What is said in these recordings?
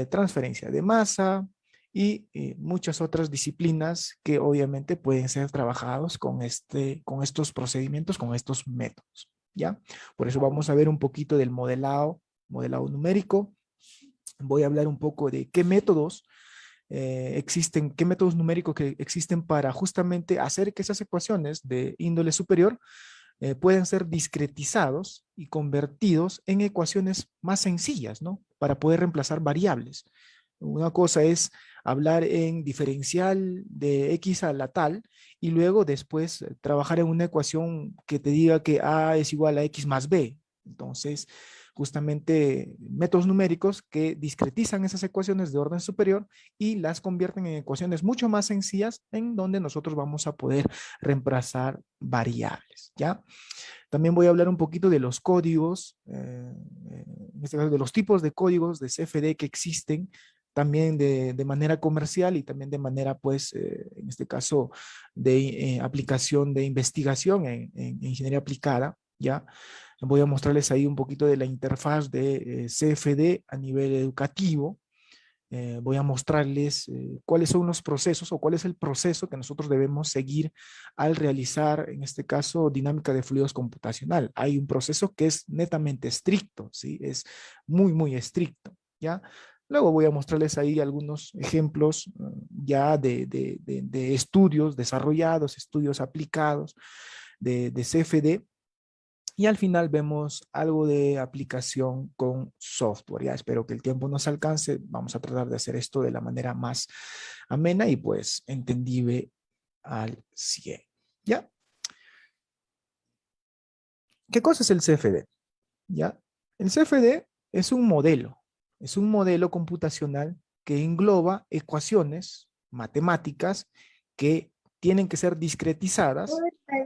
transferencia de masa y muchas otras disciplinas que obviamente pueden ser trabajados con estos procedimientos, con estos métodos, ¿ya? Por eso vamos a ver un poquito del modelado numérico. Voy a hablar un poco de qué métodos existen, qué métodos numéricos que existen para justamente hacer que esas ecuaciones de índole superior pueden ser discretizados y convertidos en ecuaciones más sencillas, ¿no? Para poder reemplazar variables. Una cosa es hablar en diferencial de x a la tal y luego después trabajar en una ecuación que te diga que a es igual a x más b. Entonces, justamente métodos numéricos que discretizan esas ecuaciones de orden superior y las convierten en ecuaciones mucho más sencillas en donde nosotros vamos a poder reemplazar variables, ¿ya? También voy a hablar un poquito de los códigos, en este caso de los tipos de códigos de CFD que existen, también de manera comercial y también de manera, pues, en este caso, de aplicación de investigación en ingeniería aplicada, ¿ya? Voy a mostrarles ahí un poquito de la interfaz de CFD a nivel educativo. Voy a mostrarles cuáles son los procesos o cuál es el proceso que nosotros debemos seguir al realizar, en este caso, dinámica de fluidos computacional. Hay un proceso que es netamente estricto, ¿sí? Es muy, muy estricto, ¿ya? Luego voy a mostrarles ahí algunos ejemplos ya de estudios desarrollados, estudios aplicados de CFD, y al final vemos algo de aplicación con software. Ya espero que el tiempo nos alcance. Vamos a tratar de hacer esto de la manera más amena y pues entendible al 100. ¿Ya? ¿Qué cosa es el CFD? ¿Ya? El CFD es un modelo computacional que engloba ecuaciones matemáticas que tienen que ser discretizadas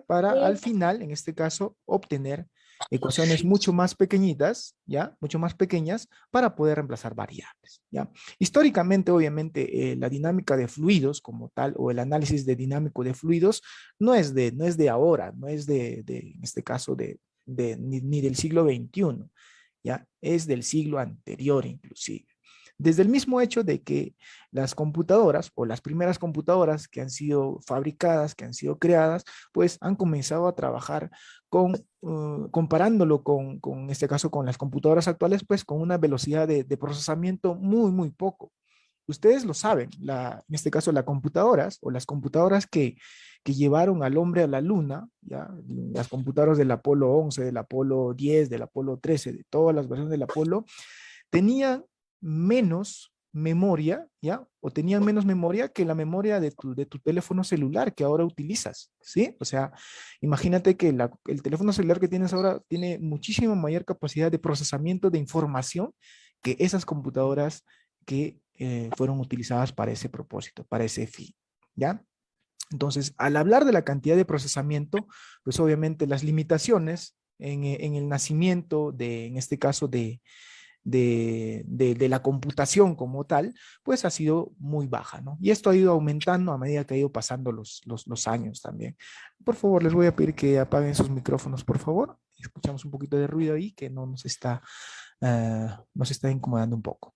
para al final, en este caso, obtener ecuaciones mucho más pequeñitas, ¿ya? Mucho más pequeñas para poder reemplazar variables, ¿ya? Históricamente, obviamente, la dinámica de fluidos como tal o el análisis de dinámico de fluidos no es de ahora, no es en este caso, ni del siglo XXI, ¿ya? Es del siglo anterior inclusive. Desde el mismo hecho de que las computadoras o las primeras computadoras que han sido fabricadas, que han sido creadas, pues han comenzado a trabajar comparándolo con este caso, con las computadoras actuales, pues con una velocidad de procesamiento muy, muy poco. Ustedes lo saben, en este caso las computadoras o las computadoras que llevaron al hombre a la luna, ¿ya? Las computadoras del Apolo 11, del Apolo 10, del Apolo 13, de todas las versiones del Apolo, tenían menos memoria, ¿ya? O tenían menos memoria que la memoria de tu teléfono celular que ahora utilizas, ¿sí? O sea, imagínate que el teléfono celular que tienes ahora tiene muchísima mayor capacidad de procesamiento de información que esas computadoras que fueron utilizadas para ese propósito, para ese fin, ¿ya? Entonces, al hablar de la cantidad de procesamiento, pues obviamente las limitaciones en el nacimiento en este caso, de la computación como tal, pues ha sido muy baja, ¿no? Y esto ha ido aumentando a medida que ha ido pasando los años también. Por favor, les voy a pedir que apaguen sus micrófonos, por favor. Escuchamos un poquito de ruido ahí que no nos está incomodando un poco.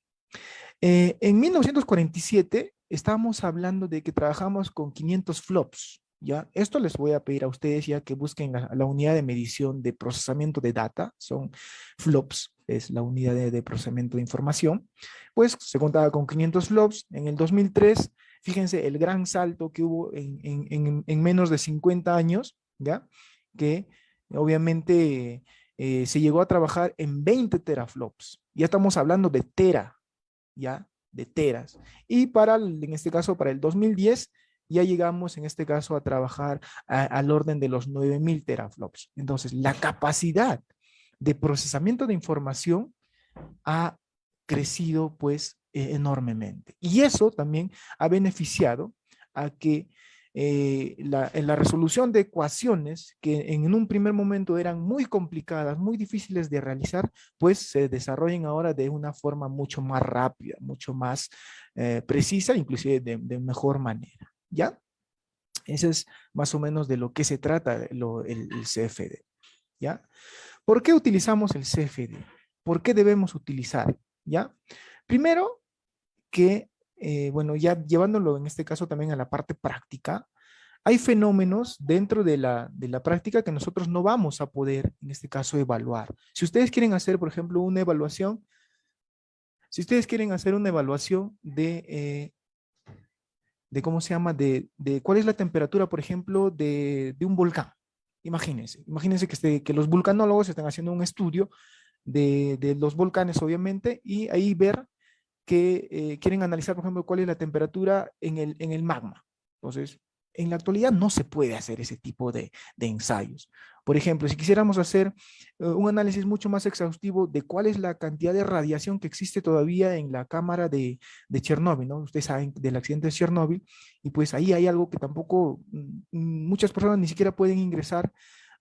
En 1947 estábamos hablando de que trabajamos con 500 flops, ¿ya? Esto les voy a pedir a ustedes ya que busquen la unidad de medición de procesamiento de data, son flops, es la unidad de procesamiento de información, pues se contaba con 500 flops. En el 2003, fíjense el gran salto que hubo en menos de 50 años, ¿ya? Que obviamente se llegó a trabajar en 20 teraflops, ya estamos hablando de ya de teras. Y en este caso, para el 2010, ya llegamos en este caso a trabajar al orden de los 9000 teraflops. Entonces, la capacidad de procesamiento de información ha crecido pues enormemente. Y eso también ha beneficiado a que en la resolución de ecuaciones que en un primer momento eran muy complicadas, muy difíciles de realizar, pues se desarrollen ahora de una forma mucho más rápida, mucho más precisa, inclusive de mejor manera. ¿Ya? Ese es más o menos de lo que se trata el CFD. ¿Ya? ¿Por qué utilizamos el CFD? ¿Por qué debemos utilizar? ¿Ya? Primero, que, bueno, ya llevándolo en este caso también a la parte práctica, hay fenómenos dentro de la práctica que nosotros no vamos a poder, en este caso, evaluar. Si ustedes quieren hacer, por ejemplo, una evaluación, si ustedes quieren hacer una evaluación de ¿cómo se llama? De cuál es la temperatura, por ejemplo, de un volcán. Imagínense que los vulcanólogos están haciendo un estudio de los volcanes, obviamente, y ahí ver que quieren analizar, por ejemplo, cuál es la temperatura en el magma. Entonces, en la actualidad no se puede hacer ese tipo de ensayos. Por ejemplo, si quisiéramos hacer un análisis mucho más exhaustivo de cuál es la cantidad de radiación que existe todavía en la cámara de Chernóbil, ¿no? Ustedes saben del accidente de Chernóbil, y pues ahí hay algo que tampoco muchas personas ni siquiera pueden ingresar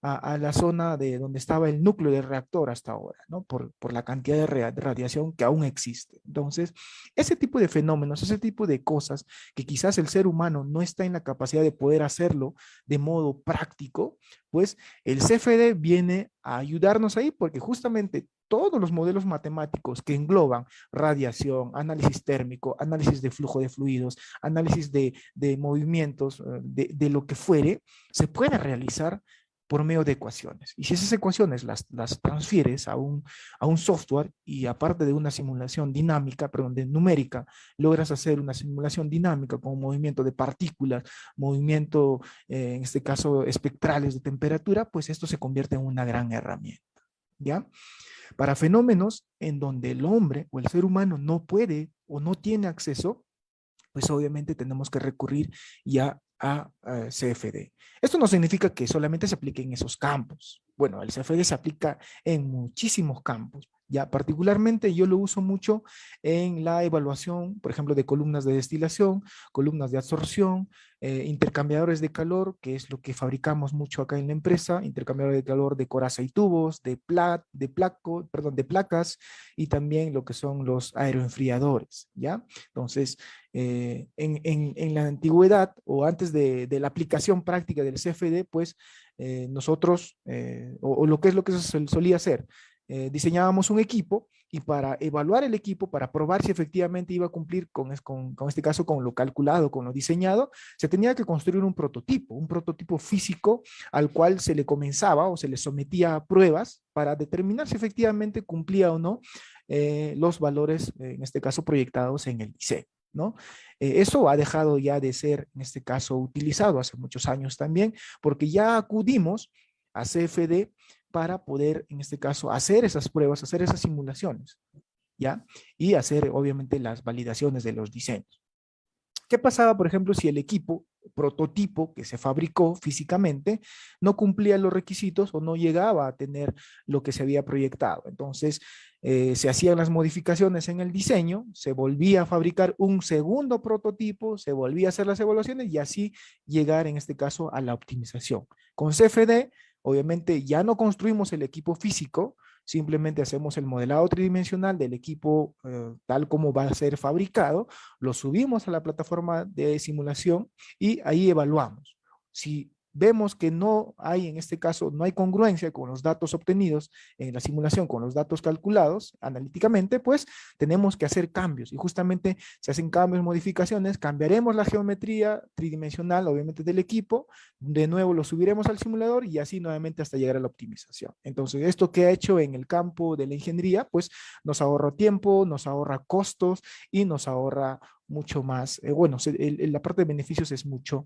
a la zona de donde estaba el núcleo del reactor hasta ahora, ¿no? Por la cantidad de radiación que aún existe. Entonces, ese tipo de fenómenos, ese tipo de cosas que quizás el ser humano no está en la capacidad de poder hacerlo de modo práctico, pues el CFD viene a ayudarnos ahí porque justamente todos los modelos matemáticos que engloban radiación, análisis térmico, análisis de flujo de fluidos, análisis de movimientos, de lo que fuere, se puede realizar por medio de ecuaciones. Y si esas ecuaciones las transfieres a un software y aparte de una simulación dinámica, perdón, de numérica, logras hacer una simulación dinámica con movimiento de partículas, movimiento, en este caso, espectrales de temperatura, pues esto se convierte en una gran herramienta. ¿Ya? Para fenómenos en donde el hombre o el ser humano no puede o no tiene acceso, pues obviamente tenemos que recurrir ya a CFD. Esto no significa que solamente se aplique en esos campos. Bueno, el CFD se aplica en muchísimos campos. Ya, particularmente yo lo uso mucho en la evaluación, por ejemplo, de columnas de destilación, columnas de absorción, intercambiadores de calor, que es lo que fabricamos mucho acá en la empresa, intercambiadores de calor de coraza y tubos, de placas, y también lo que son los aeroenfriadores, ¿ya? Entonces, en la antigüedad o antes de la aplicación práctica del CFD, pues nosotros, o lo que es lo que se solía hacer, diseñábamos un equipo y para evaluar el equipo, para probar si efectivamente iba a cumplir con este caso, con lo calculado, con lo diseñado, se tenía que construir un prototipo físico al cual se le comenzaba o se le sometía a pruebas para determinar si efectivamente cumplía o no los valores, en este caso, proyectados en el diseño, ¿no? Eso ha dejado ya de ser, en este caso, utilizado hace muchos años también, porque ya acudimos a CFD para poder, en este caso, hacer esas pruebas, hacer esas simulaciones, ¿ya? Y hacer, obviamente, las validaciones de los diseños. ¿Qué pasaba, por ejemplo, si el equipo, prototipo que se fabricó físicamente, no cumplía los requisitos o no llegaba a tener lo que se había proyectado? Entonces, se hacían las modificaciones en el diseño, se volvía a fabricar un segundo prototipo, se volvía a hacer las evaluaciones y así llegar, en este caso, a la optimización. Con CFD, obviamente, ya no construimos el equipo físico, simplemente hacemos el modelado tridimensional del equipo tal como va a ser fabricado, lo subimos a la plataforma de simulación y ahí evaluamos. Si vemos que no hay, en este caso, no hay congruencia con los datos obtenidos en la simulación, con los datos calculados analíticamente, pues tenemos que hacer cambios y justamente se hacen cambios, modificaciones, cambiaremos la geometría tridimensional, obviamente, del equipo, de nuevo lo subiremos al simulador y así nuevamente hasta llegar a la optimización. Entonces, esto que ha hecho en el campo de la ingeniería, pues nos ahorra tiempo, nos ahorra costos y nos ahorra mucho más, bueno, la parte de beneficios es mucho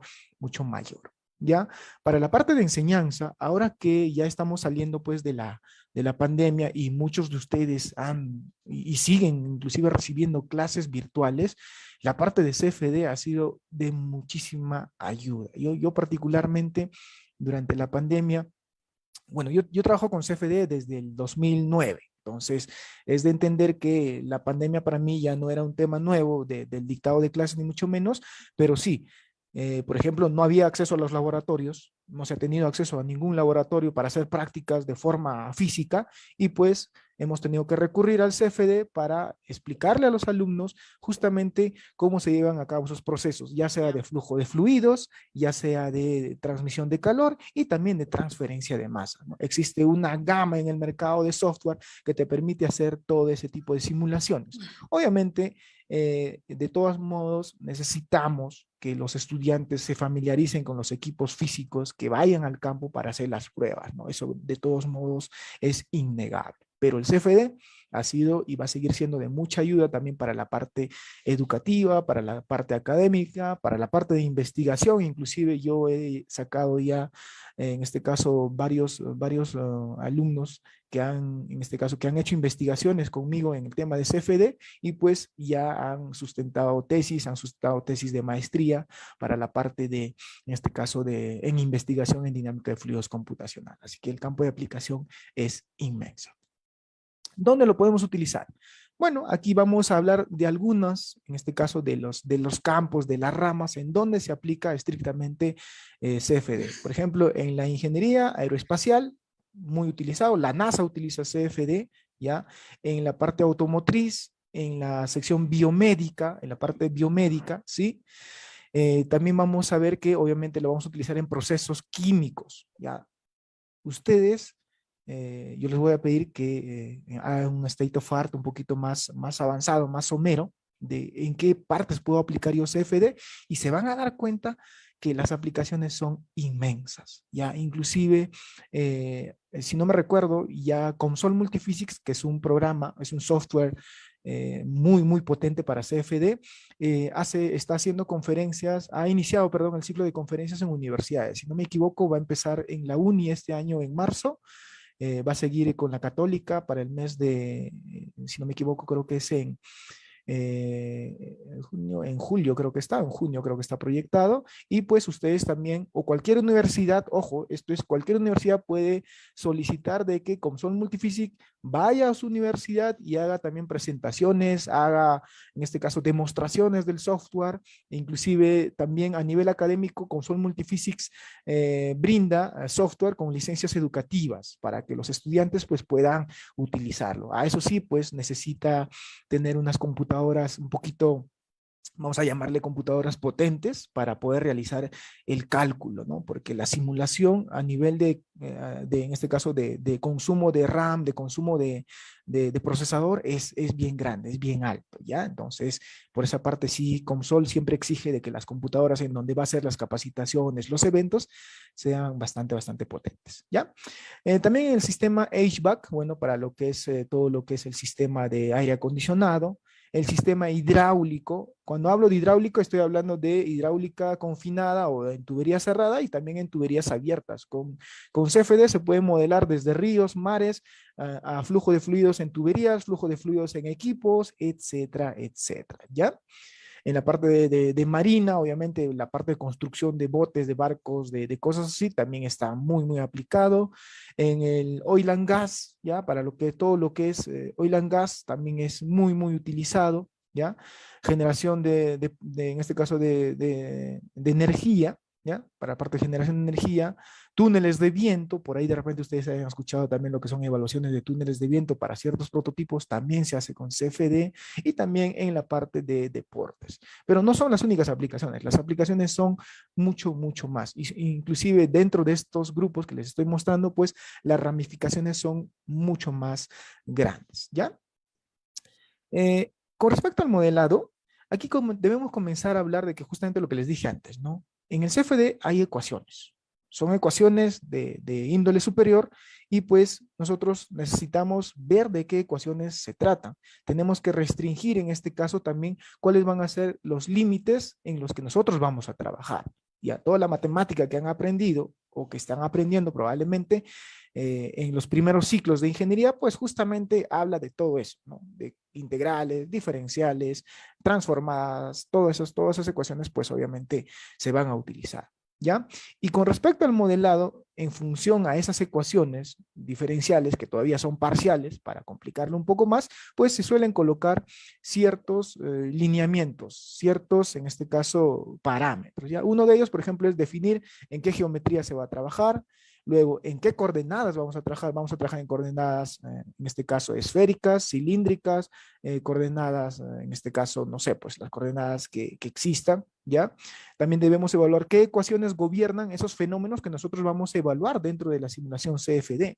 mayor. ¿Ya? Para la parte de enseñanza, ahora que ya estamos saliendo pues de la pandemia y muchos de ustedes han y siguen inclusive recibiendo clases virtuales, la parte de CFD ha sido de muchísima ayuda. Yo particularmente durante la pandemia, bueno, yo trabajo con CFD desde el 2009. Entonces, es de entender que la pandemia para mí ya no era un tema nuevo del dictado de clases, ni mucho menos, pero sí, por ejemplo, no había acceso a los laboratorios, no se ha tenido acceso a ningún laboratorio para hacer prácticas de forma física y pues hemos tenido que recurrir al CFD para explicarle a los alumnos justamente cómo se llevan a cabo esos procesos, ya sea de flujo de fluidos, ya sea de transmisión de calor y también de transferencia de masa, ¿no? Existe una gama en el mercado de software que te permite hacer todo ese tipo de simulaciones. Obviamente, de todos modos necesitamos que los estudiantes se familiaricen con los equipos físicos, que vayan al campo para hacer las pruebas, ¿no? Eso de todos modos es innegable. Pero el CFD ha sido y va a seguir siendo de mucha ayuda también para la parte educativa, para la parte académica, para la parte de investigación. Inclusive yo he sacado ya, en este caso, varios alumnos que han, en este caso, que han hecho investigaciones conmigo en el tema de CFD y pues ya han sustentado tesis de maestría para la parte de, en este caso, en investigación en dinámica de fluidos computacional. Así que el campo de aplicación es inmenso. ¿Dónde lo podemos utilizar? Bueno, aquí vamos a hablar de algunos, en este caso de los campos, de las ramas en donde se aplica estrictamente CFD. Por ejemplo, en la ingeniería aeroespacial, muy utilizado, la NASA utiliza CFD, ¿ya? En la parte automotriz, en la sección biomédica, en la parte biomédica, ¿sí? También vamos a ver que obviamente lo vamos a utilizar en procesos químicos, ¿ya? Ustedes yo les voy a pedir que hagan un state of art un poquito más avanzado, más somero, de en qué partes puedo aplicar yo CFD y se van a dar cuenta que las aplicaciones son inmensas, ya inclusive, si no me recuerdo, ya Comsol Multiphysics, que es un programa, es un software muy potente para CFD, está haciendo conferencias, ha iniciado, perdón, el ciclo de conferencias en universidades. Si no me equivoco, va a empezar en la UNI este año en marzo, va a seguir con la Católica para el mes de, si no me equivoco, creo que es en julio creo que está, en junio creo que está proyectado, y pues ustedes también, o cualquier universidad, ojo, esto es, cualquier universidad puede solicitar de que Comsol Multiphysics vaya a su universidad y haga también presentaciones, haga, en este caso, demostraciones del software, inclusive también a nivel académico, Comsol Multiphysics brinda software con licencias educativas para que los estudiantes pues puedan utilizarlo. A eso sí, pues necesita tener unas computadoras un poquito, vamos a llamarle computadoras potentes para poder realizar el cálculo, ¿no? Porque la simulación a nivel en este caso, de consumo de RAM, de consumo de procesador es bien grande, es bien alto, ¿ya? Entonces, por esa parte sí, Comsol siempre exige de que las computadoras en donde va a ser las capacitaciones, los eventos, sean bastante potentes, ¿ya? También el sistema HVAC, bueno, para lo que es todo lo que es el sistema de aire acondicionado, el sistema hidráulico. Cuando hablo de hidráulico, estoy hablando de hidráulica confinada o en tubería cerrada y también en tuberías abiertas. Con CFD se puede modelar desde ríos, mares, a flujo de fluidos en tuberías, flujo de fluidos en equipos, etcétera, etcétera, ¿ya? En la parte de marina, obviamente, la parte de construcción de botes, de barcos, de cosas así, también está muy aplicado. En el oil and gas, ya, para todo lo que es oil and gas, también es muy utilizado, ya. Generación en este caso, de energía, ¿ya? Para parte de generación de energía, túneles de viento, por ahí de repente ustedes hayan escuchado también lo que son evaluaciones de túneles de viento para ciertos prototipos, también se hace con CFD y también en la parte de deportes. Pero no son las únicas aplicaciones, las aplicaciones son mucho más. Inclusive dentro de estos grupos que les estoy mostrando, pues las ramificaciones son mucho más grandes, ¿ya? Con respecto al modelado, aquí debemos comenzar a hablar de que justamente lo que les dije antes, ¿no? En el CFD hay ecuaciones. Son ecuaciones de índole superior y pues nosotros necesitamos ver de qué ecuaciones se tratan. Tenemos que restringir en este caso también cuáles van a ser los límites en los que nosotros vamos a trabajar. Y a toda la matemática que han aprendido o que están aprendiendo probablemente en los primeros ciclos de ingeniería, pues justamente habla de todo eso, ¿no? De integrales, diferenciales, transformadas, todas esas ecuaciones pues obviamente se van a utilizar, ¿ya? Y con respecto al modelado, en función a esas ecuaciones diferenciales que todavía son parciales, para complicarlo un poco más, pues se suelen colocar ciertos lineamientos, ciertos, en este caso, parámetros, ¿ya? Uno de ellos, por ejemplo, es definir en qué geometría se va a trabajar. Luego, ¿en qué coordenadas vamos a trabajar? Vamos a trabajar en coordenadas, en este caso, esféricas, cilíndricas, coordenadas, en este caso, no sé, pues las coordenadas que existan, ¿ya? También debemos evaluar qué ecuaciones gobiernan esos fenómenos que nosotros vamos a evaluar dentro de la simulación CFD.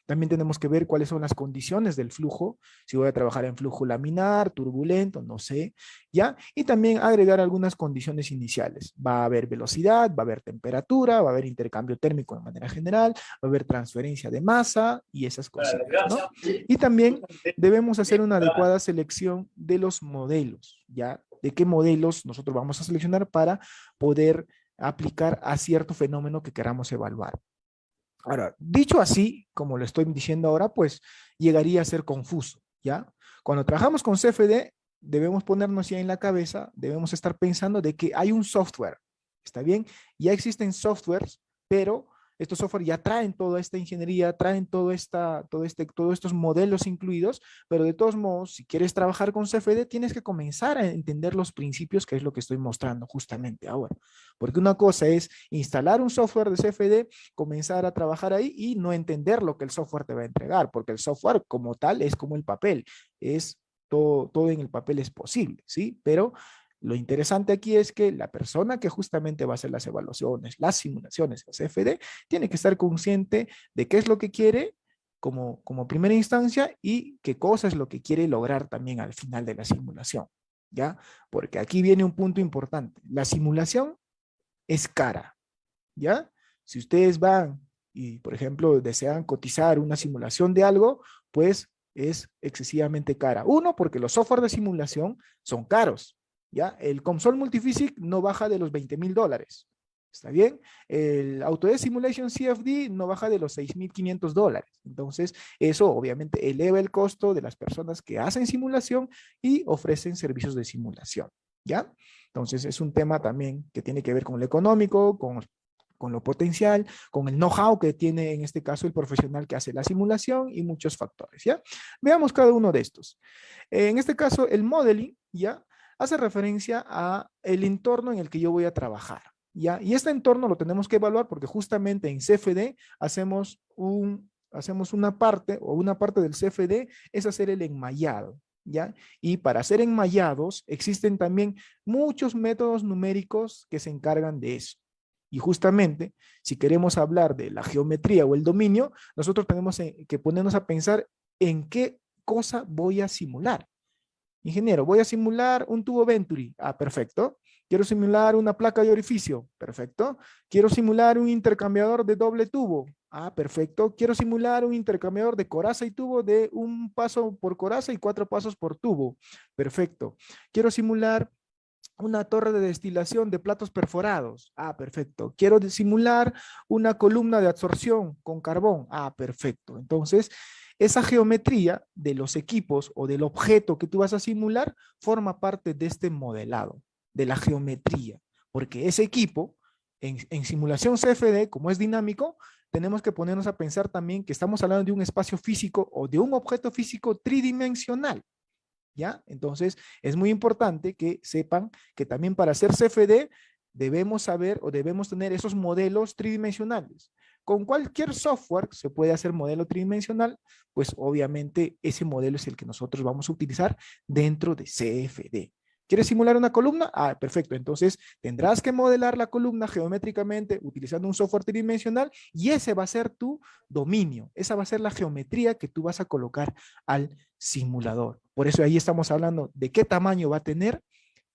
También tenemos que ver cuáles son las condiciones del flujo, si voy a trabajar en flujo laminar, turbulento, no sé, ¿ya? Y también agregar algunas condiciones iniciales. Va a haber velocidad, va a haber temperatura, va a haber intercambio térmico de manera general, va a haber transferencia de masa y esas cositas, ¿no? Y también debemos hacer una adecuada selección de los modelos, ¿ya? De qué modelos nosotros vamos a seleccionar para poder aplicar a cierto fenómeno que queramos evaluar. Ahora, dicho así, como lo estoy diciendo ahora, pues llegaría a ser confuso, ¿ya? Cuando trabajamos con CFD, debemos ponernos ya en la cabeza, debemos estar pensando de que hay un software, ¿está bien? Ya existen softwares, pero estos software ya traen toda esta ingeniería, traen todos estos modelos incluidos, pero de todos modos, si quieres trabajar con CFD, tienes que comenzar a entender los principios, que es lo que estoy mostrando justamente ahora. Porque una cosa es instalar un software de CFD, comenzar a trabajar ahí y no entender lo que el software te va a entregar, porque el software como tal es como el papel, es todo en el papel es posible, ¿sí? Pero lo interesante aquí es que la persona que justamente va a hacer las evaluaciones, las simulaciones, el CFD, tiene que estar consciente de qué es lo que quiere como primera instancia y qué cosa es lo que quiere lograr también al final de la simulación, ¿ya? Porque aquí viene un punto importante. La simulación es cara, ¿ya? Si ustedes van y, por ejemplo, desean cotizar una simulación de algo, pues es excesivamente cara. Uno, porque los software de simulación son caros, ¿ya? El Comsol Multiphysics no baja de los $20,000. ¿Está bien? El Autodesk Simulation CFD no baja de los $6,500. Entonces, eso obviamente eleva el costo de las personas que hacen simulación y ofrecen servicios de simulación, ¿ya? Entonces, es un tema también que tiene que ver con lo económico, con lo potencial, con el know-how que tiene en este caso el profesional que hace la simulación y muchos factores, ¿ya? Veamos cada uno de estos. En este caso, el modeling, ¿ya? Hace referencia a el entorno en el que yo voy a trabajar, ¿ya? Y este entorno lo tenemos que evaluar porque justamente en CFD hacemos una parte del CFD es hacer el enmayado, ¿ya? Y para hacer enmayados existen también muchos métodos numéricos que se encargan de eso. Y justamente, si queremos hablar de la geometría o el dominio, nosotros tenemos que ponernos a pensar en qué cosa voy a simular. Ingeniero, voy a simular un tubo Venturi. Ah, perfecto. Quiero simular una placa de orificio. Perfecto. Quiero simular un intercambiador de doble tubo. Ah, perfecto. Quiero simular un intercambiador de coraza y tubo de un paso por coraza y 4 pasos por tubo. Perfecto. Quiero simular una torre de destilación de platos perforados. Ah, perfecto. Quiero simular una columna de absorción con carbón. Ah, perfecto. Entonces, esa geometría de los equipos o del objeto que tú vas a simular forma parte de este modelado, de la geometría, porque ese equipo en simulación CFD, como es dinámico, tenemos que ponernos a pensar también que estamos hablando de un espacio físico o de un objeto físico tridimensional. ¿Ya? Entonces, es muy importante que sepan que también para hacer CFD debemos saber o debemos tener esos modelos tridimensionales. Con cualquier software se puede hacer modelo tridimensional, pues obviamente ese modelo es el que nosotros vamos a utilizar dentro de CFD. ¿Quieres simular una columna? Ah, perfecto. Entonces tendrás que modelar la columna geométricamente utilizando un software tridimensional y ese va a ser tu dominio. Esa va a ser la geometría que tú vas a colocar al simulador. Por eso ahí estamos hablando de qué tamaño va a tener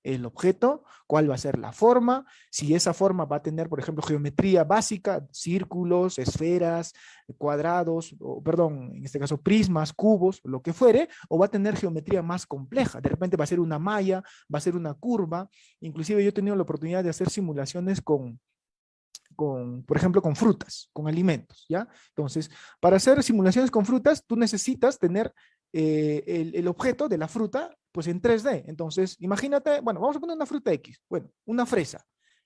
el objeto, cuál va a ser la forma, si esa forma va a tener, por ejemplo, geometría básica, círculos, esferas, cuadrados, o, perdón, en este caso prismas, cubos, lo que fuere, o va a tener geometría más compleja. De repente va a ser una malla, va a ser una curva. Inclusive yo he tenido la oportunidad de hacer simulaciones por ejemplo, con frutas, con alimentos, ¿ya? Entonces, para hacer simulaciones con frutas, tú necesitas tener el objeto de la fruta, pues en 3D. Entonces, imagínate, bueno, vamos a poner una fruta X, bueno, una fresa.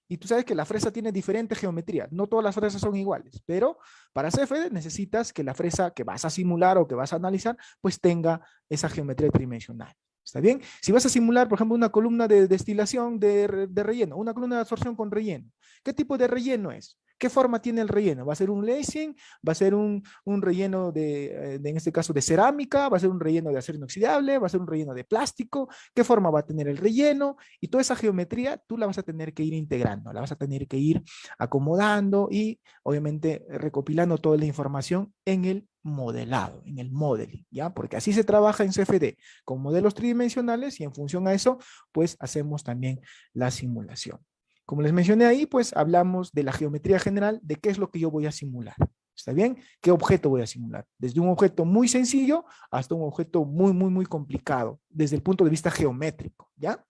Y tú sabes que la fresa tiene diferente geometría. No todas las fresas son iguales, pero para CFD necesitas que la fresa que vas a simular o que vas a analizar, pues tenga esa geometría tridimensional. ¿Está bien? Si vas a simular, por ejemplo, una columna de destilación de relleno, una columna de absorción con relleno, ¿qué tipo de relleno es? ¿Qué forma tiene el relleno? ¿Va a ser un lacing? ¿Va a ser un relleno en este caso, de cerámica? ¿Va a ser un relleno de acero inoxidable? ¿Va a ser un relleno de plástico? ¿Qué forma va a tener el relleno? Y toda esa geometría tú la vas a tener que ir integrando, la vas a tener que ir acomodando y obviamente recopilando toda la información en el modelado, en el modeling, ¿ya? Porque así se trabaja en CFD, con modelos tridimensionales y en función a eso, pues hacemos también la simulación. Como les mencioné ahí, pues hablamos de la geometría general, de qué es lo que yo voy a simular. ¿Está bien? ¿Qué objeto voy a simular? Desde un objeto muy sencillo hasta un objeto muy complicado, desde el punto de vista geométrico, ¿ya?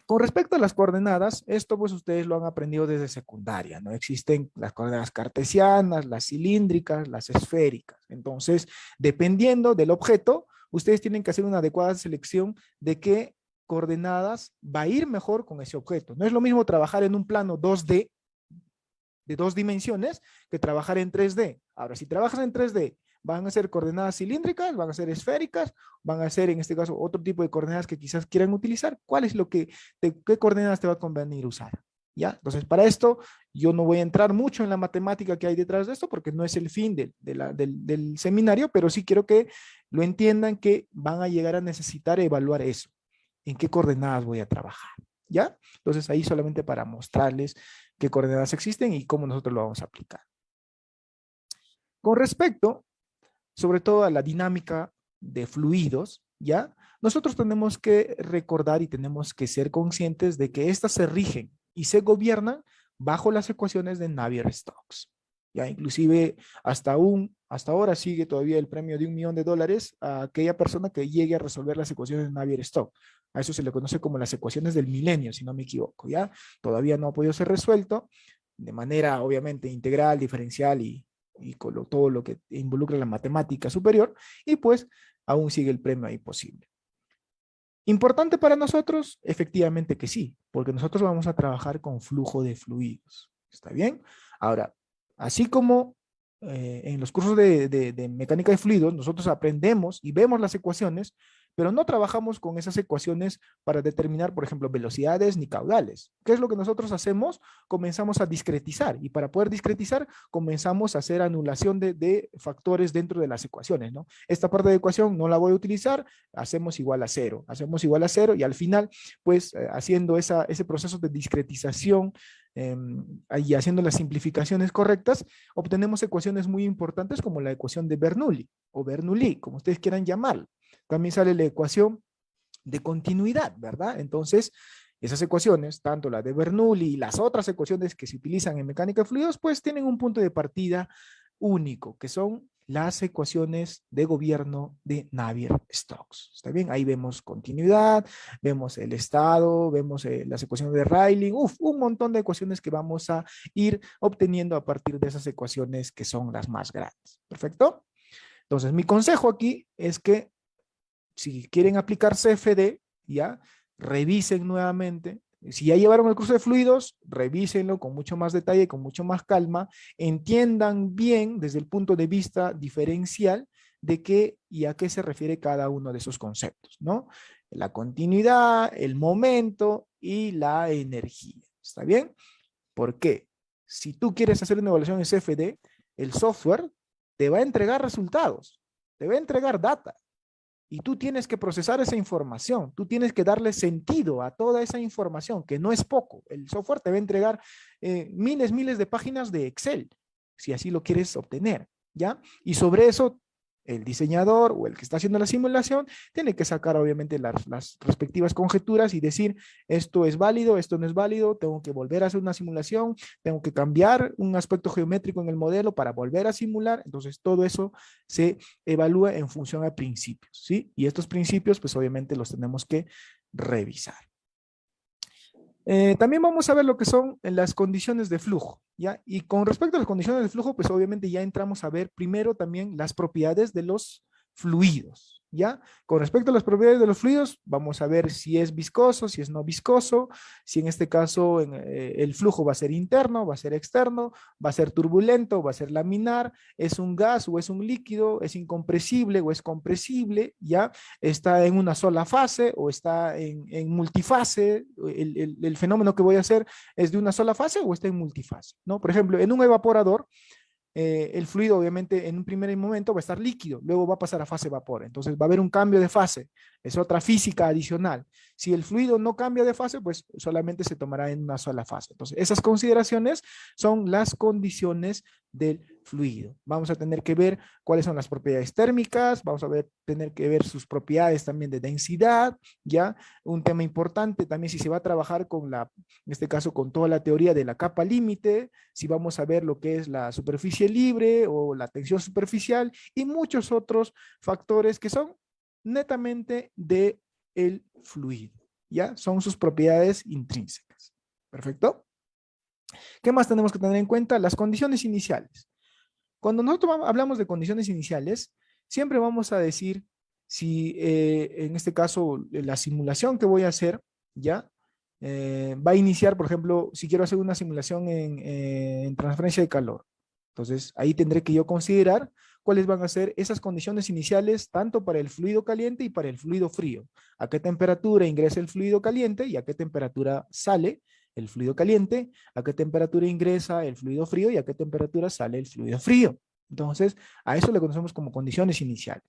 Con respecto a las coordenadas, esto pues ustedes lo han aprendido desde secundaria, ¿no? Existen las coordenadas cartesianas, las cilíndricas, las esféricas. Entonces, dependiendo del objeto, ustedes tienen que hacer una adecuada selección de qué coordenadas va a ir mejor con ese objeto. No es lo mismo trabajar en un plano 2D de 2 dimensiones que trabajar en 3D. Ahora, si trabajas en 3D, van a ser coordenadas cilíndricas, van a ser esféricas, van a ser en este caso otro tipo de coordenadas que quizás quieran utilizar. ¿Cuál es qué coordenadas te va a convenir usar? ¿Ya? Entonces, para esto, yo no voy a entrar mucho en la matemática que hay detrás de esto, porque no es el fin del seminario, pero sí quiero que lo entiendan, que van a llegar a necesitar evaluar eso. ¿En qué coordenadas voy a trabajar? ¿Ya? Entonces, ahí solamente para mostrarles qué coordenadas existen y cómo nosotros lo vamos a aplicar. Con respecto, sobre todo a la dinámica de fluidos, ¿ya? Nosotros tenemos que recordar y tenemos que ser conscientes de que estas se rigen y se gobiernan bajo las ecuaciones de Navier-Stokes. Ya, inclusive hasta ahora sigue todavía el premio de $1 millón a aquella persona que llegue a resolver las ecuaciones de Navier-Stokes. A eso se le conoce como las ecuaciones del milenio, si no me equivoco, ¿ya? Todavía no ha podido ser resuelto de manera, obviamente, integral, diferencial y con todo lo que involucra la matemática superior, y pues aún sigue el premio ahí posible. ¿Importante para nosotros? Efectivamente que sí, porque nosotros vamos a trabajar con flujo de fluidos. ¿Está bien? Ahora, así como en los cursos de mecánica de fluidos, nosotros aprendemos y vemos las ecuaciones, pero no trabajamos con esas ecuaciones para determinar, por ejemplo, velocidades ni caudales. ¿Qué es lo que nosotros hacemos? Comenzamos a discretizar, y para poder discretizar comenzamos a hacer anulación de factores dentro de las ecuaciones, ¿no? Esta parte de ecuación no la voy a utilizar, hacemos igual a cero y al final, pues haciendo ese proceso de discretización y haciendo las simplificaciones correctas, obtenemos ecuaciones muy importantes como la ecuación de Bernoulli o Bernoulli, como ustedes quieran llamarlo. También sale la ecuación de continuidad, ¿verdad? Entonces, esas ecuaciones, tanto la de Bernoulli y las otras ecuaciones que se utilizan en mecánica de fluidos, pues tienen un punto de partida único, que son las ecuaciones de gobierno de Navier-Stokes. ¿Está bien? Ahí vemos continuidad, vemos el estado, vemos las ecuaciones de Rayleigh, un montón de ecuaciones que vamos a ir obteniendo a partir de esas ecuaciones que son las más grandes. ¿Perfecto? Entonces, mi consejo aquí es que si quieren aplicar CFD, ya, revisen nuevamente. Si ya llevaron el curso de fluidos, revísenlo con mucho más detalle, con mucho más calma, entiendan bien desde el punto de vista diferencial de qué y a qué se refiere cada uno de esos conceptos, ¿no? La continuidad, el momento y la energía. ¿Está bien? ¿Por qué? Si tú quieres hacer una evaluación en CFD, el software te va a entregar resultados, te va a entregar data. Y tú tienes que procesar esa información, tú tienes que darle sentido a toda esa información, que no es poco. El software te va a entregar miles de páginas de Excel, si así lo quieres obtener, ¿ya? Y sobre eso, el diseñador o el que está haciendo la simulación tiene que sacar obviamente las respectivas conjeturas y decir, esto es válido, esto no es válido, tengo que volver a hacer una simulación, tengo que cambiar un aspecto geométrico en el modelo para volver a simular. Entonces todo eso se evalúa en función a principios, ¿sí? Y estos principios pues obviamente los tenemos que revisar. También vamos a ver lo que son las condiciones de flujo, ¿ya? Y con respecto a las condiciones de flujo, pues obviamente ya entramos a ver primero también las propiedades de los fluidos, ¿ya? Con respecto a las propiedades de los fluidos, vamos a ver si es viscoso, si es no viscoso, si en este caso el flujo va a ser interno, va a ser externo, va a ser turbulento, va a ser laminar, es un gas o es un líquido, es incompresible o es compresible, ¿ya? Está en una sola fase o está en multifase, el fenómeno que voy a hacer es de una sola fase o está en multifase, ¿no? Por ejemplo, en un evaporador, el fluido obviamente en un primer momento va a estar líquido, luego va a pasar a fase vapor, entonces va a haber un cambio de fase, es otra física adicional. Si el fluido no cambia de fase, pues solamente se tomará en una sola fase. Entonces esas consideraciones son las condiciones del fluido. Vamos a tener que ver cuáles son las propiedades térmicas, vamos a tener que ver sus propiedades también de densidad, ¿ya? Un tema importante también si se va a trabajar con en este caso con toda la teoría de la capa límite, si vamos a ver lo que es la superficie libre o la tensión superficial y muchos otros factores que son netamente del fluido, ¿ya? Son sus propiedades intrínsecas. ¿Perfecto? ¿Qué más tenemos que tener en cuenta? Las condiciones iniciales. Cuando nosotros hablamos de condiciones iniciales, siempre vamos a decir si en este caso la simulación que voy a hacer, ¿ya? Va a iniciar, por ejemplo, si quiero hacer una simulación en transferencia de calor. Entonces, ahí tendré que yo considerar cuáles van a ser esas condiciones iniciales tanto para el fluido caliente y para el fluido frío. A qué temperatura ingresa el fluido caliente y a qué temperatura sale el fluido caliente, a qué temperatura ingresa el fluido frío y a qué temperatura sale el fluido frío. Entonces, a eso le conocemos como condiciones iniciales,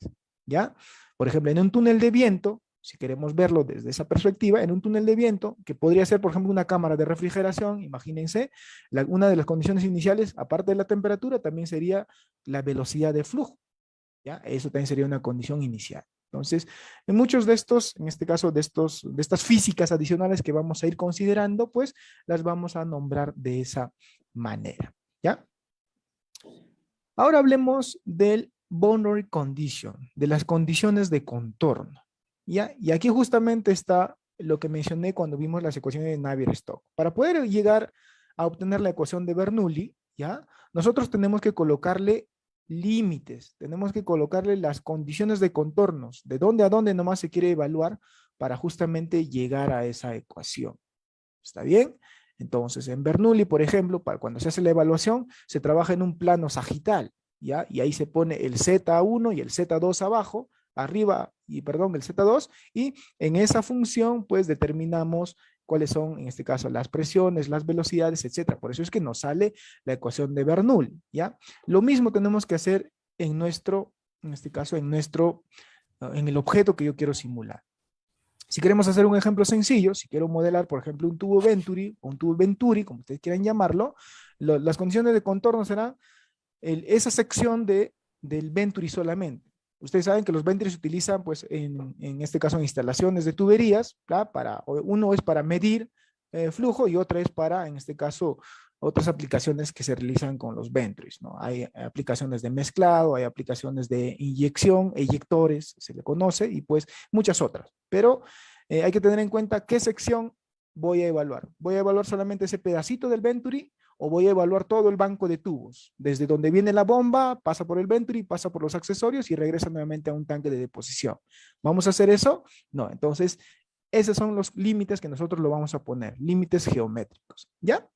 ¿ya? Por ejemplo, en un túnel de viento, si queremos verlo desde esa perspectiva, en un túnel de viento, que podría ser, por ejemplo, una cámara de refrigeración, imagínense, una de las condiciones iniciales, aparte de la temperatura, también sería la velocidad de flujo, ¿ya? Eso también sería una condición inicial. Entonces, en muchos de estos, en este caso de estas físicas adicionales que vamos a ir considerando, pues las vamos a nombrar de esa manera, ¿ya? Ahora hablemos del boundary condition, de las condiciones de contorno, ¿ya? Y aquí justamente está lo que mencioné cuando vimos las ecuaciones de Navier-Stokes. Para poder llegar a obtener la ecuación de Bernoulli, ¿ya? Nosotros tenemos que colocarle límites, tenemos que colocarle las condiciones de contornos, de dónde a dónde nomás se quiere evaluar para justamente llegar a esa ecuación. ¿Está bien? Entonces, en Bernoulli, por ejemplo, para cuando se hace la evaluación, se trabaja en un plano sagital, ¿ya? Y ahí se pone el Z1 y el Z2 abajo, arriba, y perdón, el Z2, y en esa función, pues, determinamos cuáles son, en este caso, las presiones, las velocidades, etcétera. Por eso es que nos sale la ecuación de Bernoulli, ¿ya? Lo mismo tenemos que hacer en nuestro, en este caso, en el objeto que yo quiero simular. Si queremos hacer un ejemplo sencillo, si quiero modelar, por ejemplo, un tubo Venturi, o un tubo Venturi, como ustedes quieran llamarlo, las condiciones de contorno serán esa sección del Venturi solamente. Ustedes saben que los Venturi se utilizan, pues, en este caso, en instalaciones de tuberías, ¿verdad? Uno es para medir flujo y otra es para, en este caso, otras aplicaciones que se realizan con los Venturis, ¿no? Hay aplicaciones de mezclado, hay aplicaciones de inyección, eyectores, se le conoce, y pues muchas otras. Pero hay que tener en cuenta qué sección voy a evaluar. ¿Voy a evaluar solamente ese pedacito del Venturi o voy a evaluar todo el banco de tubos? Desde donde viene la bomba, pasa por el Venturi, pasa por los accesorios y regresa nuevamente a un tanque de deposición. ¿Vamos a hacer eso? No, entonces esos son los límites que nosotros lo vamos a poner, límites geométricos, ¿ya?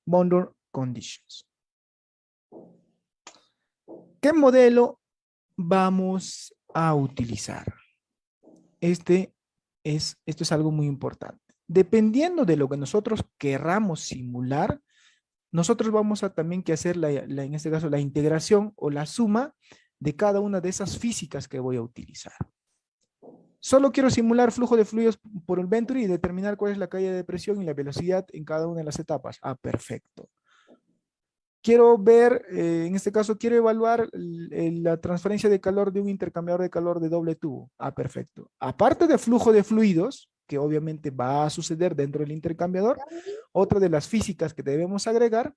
Boundary conditions. ¿Qué modelo vamos a utilizar? Esto es algo muy importante. Dependiendo de lo que nosotros querramos simular, nosotros vamos a también que hacer, en este caso, la integración o la suma de cada una de esas físicas que voy a utilizar. Solo quiero simular flujo de fluidos por el Venturi y determinar cuál es la caída de presión y la velocidad en cada una de las etapas. Ah, perfecto. Quiero ver, en este caso, quiero evaluar la transferencia de calor de un intercambiador de calor de doble tubo. Ah, perfecto. Aparte de flujo de fluidos, que obviamente va a suceder dentro del intercambiador, otra de las físicas que debemos agregar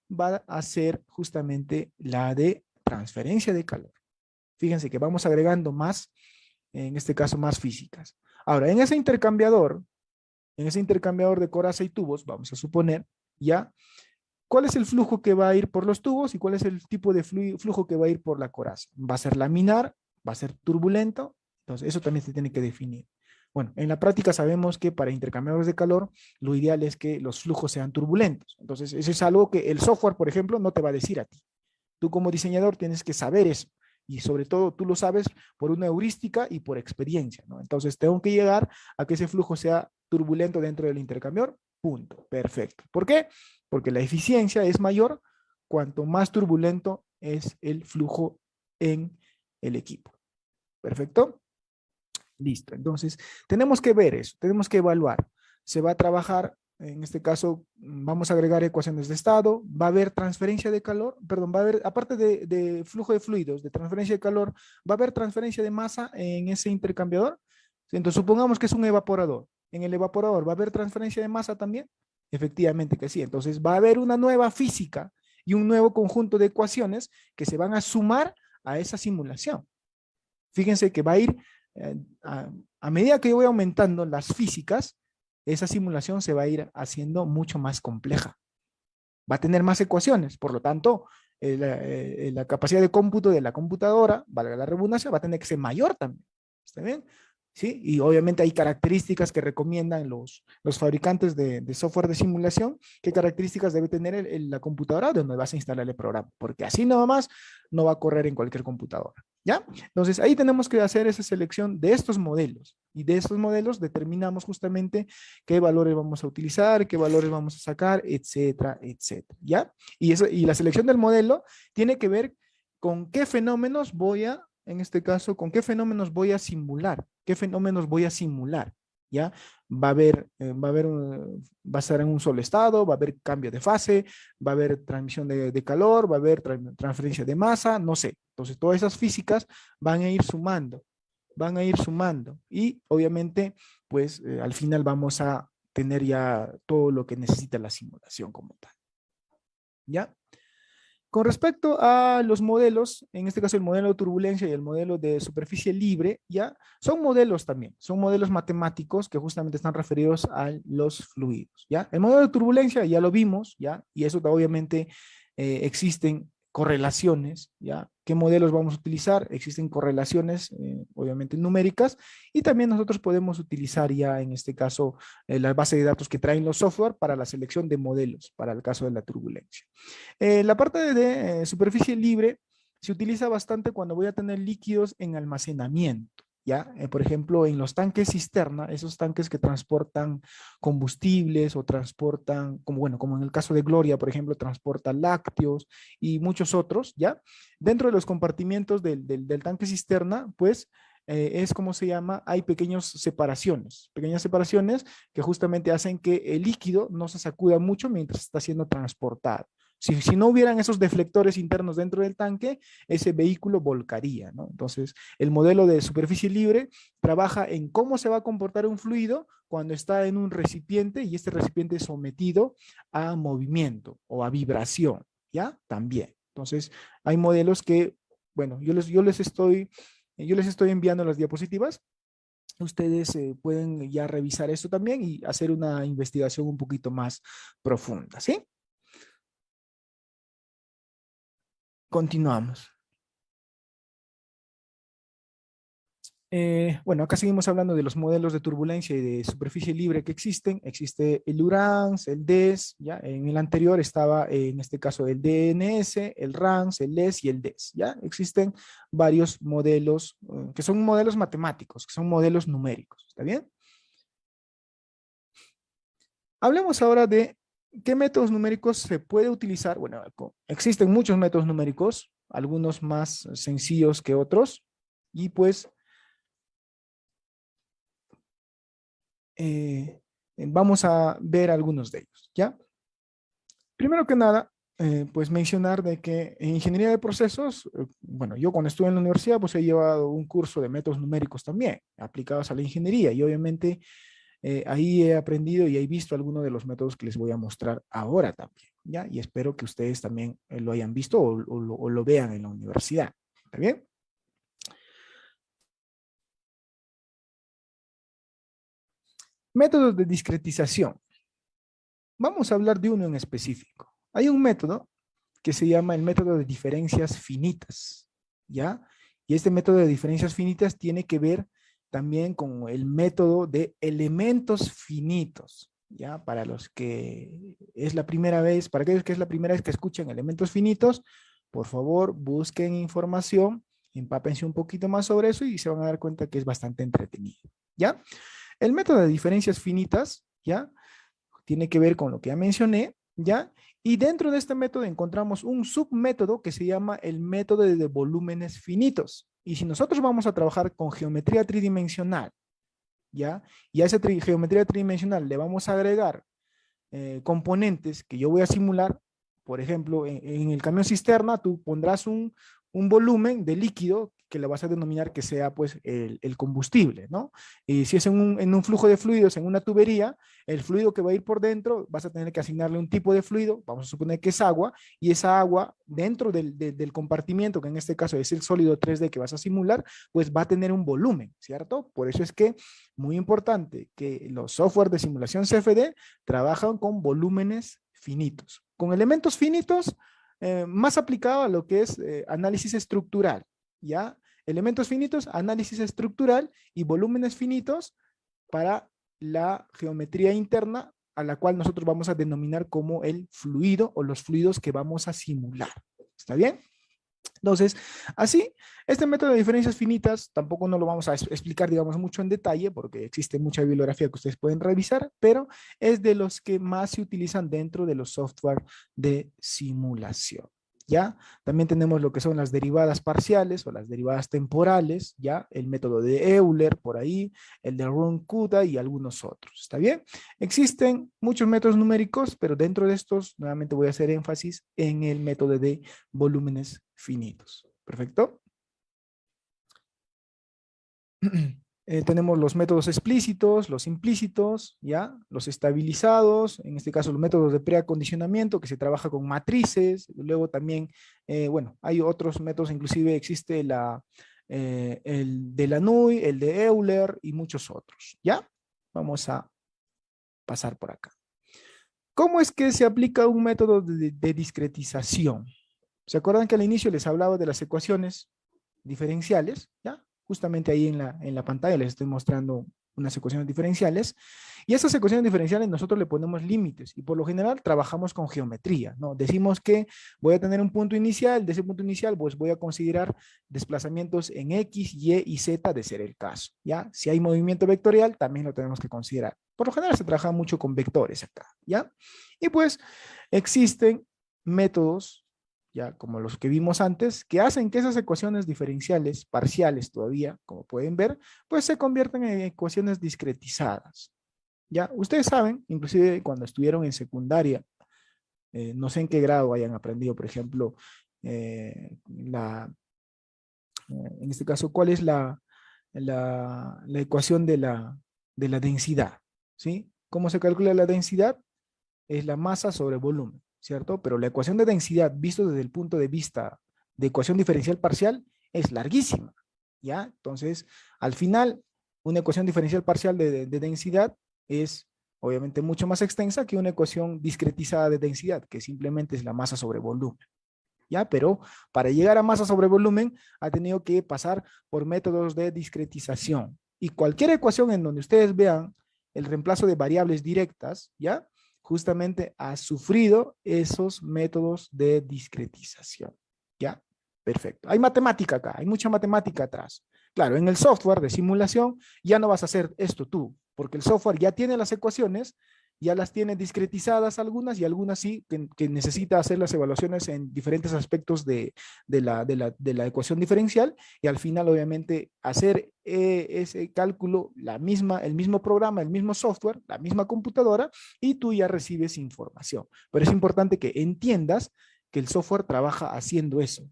va a ser justamente la de transferencia de calor. Fíjense que vamos agregando más, en este caso, más físicas. Ahora, en ese intercambiador de coraza y tubos, vamos a suponer, ya, ¿cuál es el flujo que va a ir por los tubos y cuál es el tipo de flujo que va a ir por la coraza? ¿Va a ser laminar? va a ser turbulento, entonces eso también se tiene que definir. Bueno, en la práctica sabemos que para intercambiadores de calor, lo ideal es que los flujos sean turbulentos. Entonces, eso es algo que el software, por ejemplo, no te va a decir a ti. Tú como diseñador tienes que saber eso. Y sobre todo tú lo sabes por una heurística y por experiencia, ¿no? Entonces, tengo que llegar a que ese flujo sea turbulento dentro del intercambiador. Punto. Perfecto. ¿Por qué? Porque la eficiencia es mayor cuanto más turbulento es el flujo en el equipo. Perfecto. Listo. Entonces, tenemos que ver eso, tenemos que evaluar. Se va a trabajar, en este caso, vamos a agregar ecuaciones de estado, va a haber transferencia de calor, perdón, va a haber, aparte de flujo de fluidos, de transferencia de calor, va a haber transferencia de masa en ese intercambiador. Entonces, supongamos que es un evaporador. En el evaporador, ¿va a haber transferencia de masa también? Efectivamente que sí. Entonces, va a haber una nueva física y un nuevo conjunto de ecuaciones que se van a sumar a esa simulación. Fíjense que va a ir, a medida que yo voy aumentando las físicas, esa simulación se va a ir haciendo mucho más compleja. Va a tener más ecuaciones, por lo tanto, la capacidad de cómputo de la computadora, valga la redundancia, va a tener que ser mayor también. ¿Está bien? ¿Sí? Y obviamente hay características que recomiendan los fabricantes de software de simulación, qué características debe tener la computadora donde vas a instalar el programa, porque así nada más no va a correr en cualquier computadora. ¿Ya? Entonces ahí tenemos que hacer esa selección de estos modelos y de estos modelos determinamos justamente qué valores vamos a utilizar, qué valores vamos a sacar, etcétera, etcétera. ¿Ya? Y la selección del modelo tiene que ver con qué fenómenos voy a, en este caso, con qué fenómenos voy a simular, qué fenómenos voy a simular. ¿Ya? Va a estar en un solo estado, va a haber cambio de fase, va a haber transmisión de calor, va a haber transferencia de masa, no sé. Entonces, todas esas físicas van a ir sumando y obviamente, pues al final vamos a tener ya todo lo que necesita la simulación como tal. ¿Ya? Con respecto a los modelos, en este caso el modelo de turbulencia y el modelo de superficie libre, ya son modelos también, son modelos matemáticos que justamente están referidos a los fluidos, ¿ya? El modelo de turbulencia ya lo vimos, ¿ya? Y eso obviamente existen correlaciones, ¿ya? ¿Qué modelos vamos a utilizar? Existen correlaciones, obviamente numéricas, y también nosotros podemos utilizar ya en este caso la base de datos que traen los software para la selección de modelos, para el caso de la turbulencia. La parte de superficie libre se utiliza bastante cuando voy a tener líquidos en almacenamiento. ¿Ya? Por ejemplo, en los tanques cisterna, esos tanques que transportan combustibles o transportan, como, bueno, como en el caso de Gloria, por ejemplo, transporta lácteos y muchos otros, ¿ya? Dentro de los compartimientos del tanque cisterna, pues es como se llama, hay pequeñas separaciones que justamente hacen que el líquido no se sacuda mucho mientras está siendo transportado. Si no hubieran esos deflectores internos dentro del tanque, ese vehículo volcaría, ¿no? Entonces, el modelo de superficie libre trabaja en cómo se va a comportar un fluido cuando está en un recipiente y este recipiente es sometido a movimiento o a vibración, ¿ya? También. Entonces, hay modelos que, bueno, yo les estoy enviando las diapositivas. Ustedes pueden ya revisar esto también y hacer una investigación un poquito más profunda, ¿sí? Continuamos. Bueno, acá seguimos hablando de los modelos de turbulencia y de superficie libre que existen. Existe el URANS, el DES, ¿ya? En el anterior estaba, en este caso, el DNS, el RANS, el LES y el DES, ¿ya? Existen varios modelos que son modelos matemáticos, que son modelos numéricos, ¿está bien? Hablemos ahora de qué métodos numéricos se puede utilizar. Bueno, existen muchos métodos numéricos, algunos más sencillos que otros, y pues vamos a ver algunos de ellos, ¿ya? Primero que nada, pues mencionar de que en ingeniería de procesos, bueno, yo cuando estuve en la universidad, pues he llevado un curso de métodos numéricos también, aplicados a la ingeniería, y obviamente ahí he aprendido y he visto algunos de los métodos que les voy a mostrar ahora también, ¿ya? Y espero que ustedes también lo hayan visto o lo vean en la universidad, ¿está bien? Métodos de discretización. Vamos a hablar de uno en específico. Hay un método que se llama el método de diferencias finitas, ¿ya? Y este método de diferencias finitas tiene que ver también con el método de elementos finitos, ¿ya? Para los que es la primera vez, para aquellos que es la primera vez que escuchan elementos finitos, por favor, busquen información, empápense un poquito más sobre eso y se van a dar cuenta que es bastante entretenido, ¿ya? El método de diferencias finitas, ¿ya? Tiene que ver con lo que ya mencioné, ¿ya? Y dentro de este método encontramos un submétodo que se llama el método de volúmenes finitos. Y si nosotros vamos a trabajar con geometría tridimensional, ¿ya? Y a esa geometría tridimensional le vamos a agregar componentes que yo voy a simular. Por ejemplo, en el camión cisterna tú pondrás un volumen de líquido que le vas a denominar que sea pues el combustible, ¿no? Y si es en un flujo de fluidos, en una tubería, el fluido que va a ir por dentro, vas a tener que asignarle un tipo de fluido, vamos a suponer que es agua, y esa agua dentro del compartimiento, que en este caso es el sólido 3D que vas a simular, pues va a tener un volumen, ¿cierto? Por eso es que muy importante que los software de simulación CFD trabajan con volúmenes finitos. Con elementos finitos, más aplicado a lo que es análisis estructural, ¿ya? Elementos finitos, análisis estructural y volúmenes finitos para la geometría interna a la cual nosotros vamos a denominar como el fluido o los fluidos que vamos a simular. ¿Está bien? Entonces, así, este método de diferencias finitas tampoco no lo vamos a explicar, digamos, mucho en detalle, porque existe mucha bibliografía que ustedes pueden revisar, pero es de los que más se utilizan dentro de los software de simulación. ¿Ya? También tenemos lo que son las derivadas parciales o las derivadas temporales, ¿ya? El método de Euler por ahí, el de Runge-Kutta y algunos otros, ¿está bien? Existen muchos métodos numéricos, pero dentro de estos, nuevamente voy a hacer énfasis en el método de volúmenes finitos. ¿Perfecto? Tenemos los métodos explícitos, los implícitos, ¿ya? Los estabilizados, en este caso los métodos de preacondicionamiento, que se trabaja con matrices. Luego también, bueno, hay otros métodos, inclusive existe el de Lannoy, el de Euler y muchos otros, ¿ya? Vamos a pasar por acá. ¿Cómo es que se aplica un método de discretización? ¿Se acuerdan que al inicio les hablaba de las ecuaciones diferenciales? ¿Ya? Justamente ahí en la pantalla les estoy mostrando unas ecuaciones diferenciales. Y a esas ecuaciones diferenciales nosotros le ponemos límites. Y por lo general trabajamos con geometría, ¿no? Decimos que voy a tener un punto inicial. De ese punto inicial, pues voy a considerar desplazamientos en X, Y y Z de ser el caso, ¿ya? Si hay movimiento vectorial, también lo tenemos que considerar. Por lo general se trabaja mucho con vectores acá, ¿ya? Y pues existen métodos, ya como los que vimos antes, que hacen que esas ecuaciones diferenciales, parciales todavía, como pueden ver, pues se convierten en ecuaciones discretizadas. Ya, ustedes saben, inclusive cuando estuvieron en secundaria, no sé en qué grado hayan aprendido, por ejemplo, en este caso, ¿cuál es la ecuación de la densidad? ¿Sí? ¿Cómo se calcula la densidad? Es la masa sobre volumen, ¿cierto? Pero la ecuación de densidad, visto desde el punto de vista de ecuación diferencial parcial, es larguísima, ¿ya? Entonces, al final, una ecuación diferencial parcial de densidad es obviamente mucho más extensa que una ecuación discretizada de densidad, que simplemente es la masa sobre volumen, ¿ya? Pero para llegar a masa sobre volumen, ha tenido que pasar por métodos de discretización. Y cualquier ecuación en donde ustedes vean el reemplazo de variables directas, ¿ya? Justamente ha sufrido esos métodos de discretización, ¿ya? Perfecto. Hay matemática acá, hay mucha matemática atrás. Claro, en el software de simulación ya no vas a hacer esto tú, porque el software ya tiene las ecuaciones, ya las tiene discretizadas algunas y algunas sí, que necesita hacer las evaluaciones en diferentes aspectos de la ecuación diferencial y al final obviamente hacer ese cálculo, el mismo programa, el mismo software, la misma computadora y tú ya recibes información. Pero es importante que entiendas que el software trabaja haciendo eso,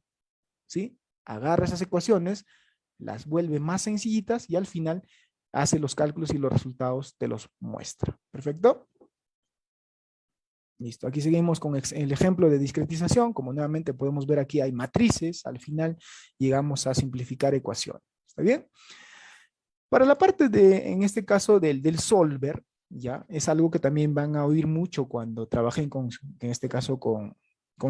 ¿sí? Agarra esas ecuaciones, las vuelve más sencillitas y al final hace los cálculos y los resultados te los muestra. ¿Perfecto? Listo, aquí seguimos con el ejemplo de discretización. Como nuevamente podemos ver aquí hay matrices, al final llegamos a simplificar ecuaciones. ¿Está bien? Para la parte en este caso del solver, ya, es algo que también van a oír mucho cuando trabajen en este caso con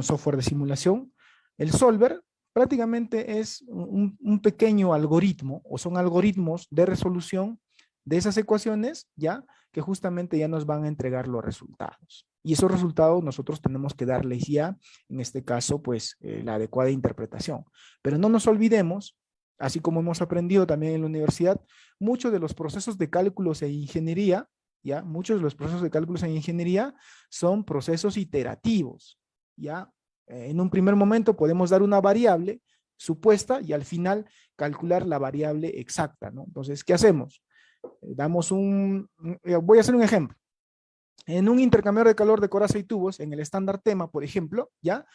software de simulación. El solver prácticamente es un pequeño algoritmo, o son algoritmos de resolución de esas ecuaciones, ¿ya? Que justamente ya nos van a entregar los resultados. Y esos resultados nosotros tenemos que darles ya, en este caso, pues, la adecuada interpretación. Pero no nos olvidemos, así como hemos aprendido también en la universidad, muchos de los procesos de cálculos e ingeniería, ¿ya? Muchos de los procesos de cálculos en ingeniería son procesos iterativos, ¿ya? En un primer momento podemos dar una variable supuesta y al final calcular la variable exacta, ¿no? Entonces, ¿qué hacemos? Voy a hacer un ejemplo. En un intercambiador de calor de coraza y tubos, en el estándar tema, por ejemplo, ¿ya?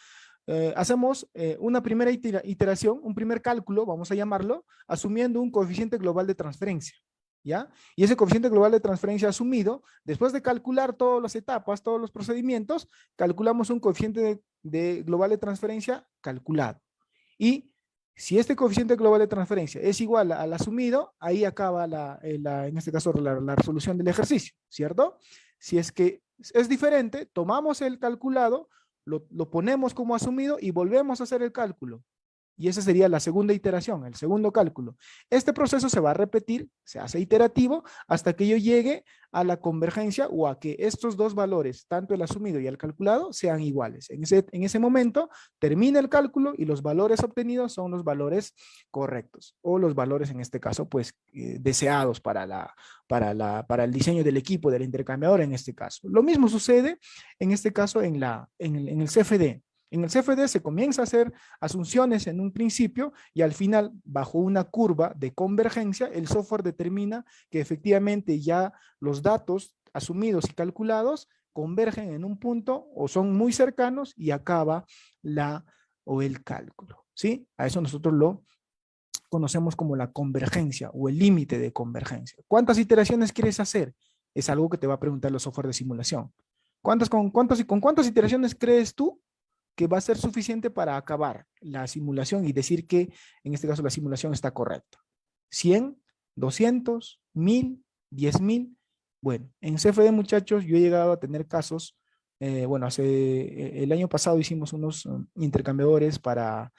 Hacemos una primera iteración, un primer cálculo, vamos a llamarlo, asumiendo un coeficiente global de transferencia, ¿ya? Y ese coeficiente global de transferencia asumido, después de calcular todas las etapas, todos los procedimientos, calculamos un coeficiente de global de transferencia calculado. Y si este coeficiente global de transferencia es igual al asumido, ahí acaba en este caso la resolución del ejercicio, ¿cierto? Si es que es diferente, tomamos el calculado, lo ponemos como asumido y volvemos a hacer el cálculo. Y esa sería la segunda iteración, el segundo cálculo. Este proceso se va a repetir, se hace iterativo, hasta que yo llegue a la convergencia o a que estos dos valores, tanto el asumido y el calculado, sean iguales. En ese momento termina el cálculo y los valores obtenidos son los valores correctos o los valores, en este caso, pues deseados para el diseño del equipo, del intercambiador en este caso. Lo mismo sucede, en este caso, en el CFD. En el CFD se comienza a hacer asunciones en un principio y al final, bajo una curva de convergencia, el software determina que efectivamente ya los datos asumidos y calculados convergen en un punto o son muy cercanos y acaba el cálculo, ¿sí? A eso nosotros lo conocemos como la convergencia o el límite de convergencia. ¿Cuántas iteraciones quieres hacer? Es algo que te va a preguntar los software de simulación. ¿Con cuántas iteraciones crees tú que va a ser suficiente para acabar la simulación y decir que en este caso la simulación está correcta? ¿100, 200, 1000, 10,000? Bueno, en CFD, muchachos, yo he llegado a tener casos, el año pasado hicimos unos intercambiadores para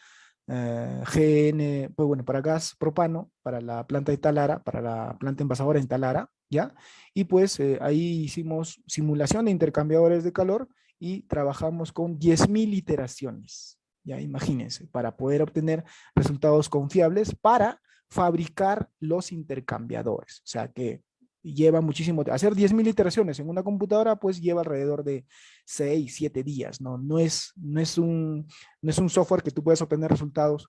GN, pues bueno, para gas propano, para la planta de Talara, para la planta envasadora en Talara, ¿ya? Y pues ahí hicimos simulación de intercambiadores de calor y trabajamos con 10,000 iteraciones, ya imagínense, para poder obtener resultados confiables para fabricar los intercambiadores. O sea que lleva muchísimo, hacer 10,000 iteraciones en una computadora pues lleva alrededor de 6, 7 días, ¿no? No es un software que tú puedas obtener resultados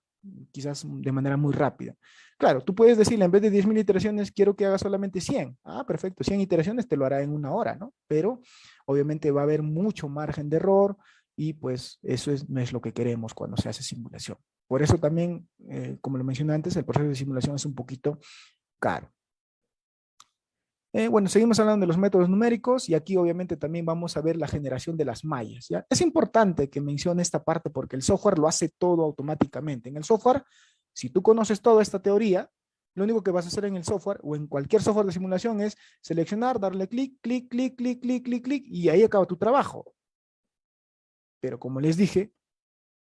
quizás de manera muy rápida. Claro, tú puedes decirle, en vez de 10,000 iteraciones, quiero que haga solamente 100. Ah, perfecto, 100 iteraciones te lo hará en una hora, ¿no? Pero obviamente va a haber mucho margen de error y pues eso no es lo que queremos cuando se hace simulación. Por eso también, como lo mencioné antes, el proceso de simulación es un poquito caro. Bueno, seguimos hablando de los métodos numéricos y aquí obviamente también vamos a ver la generación de las mallas, ¿ya? Es importante que mencione esta parte porque el software lo hace todo automáticamente. En el software, si tú conoces toda esta teoría, lo único que vas a hacer en el software o en cualquier software de simulación es seleccionar, darle clic, clic, clic, clic, clic, clic, clic y ahí acaba tu trabajo. Pero como les dije,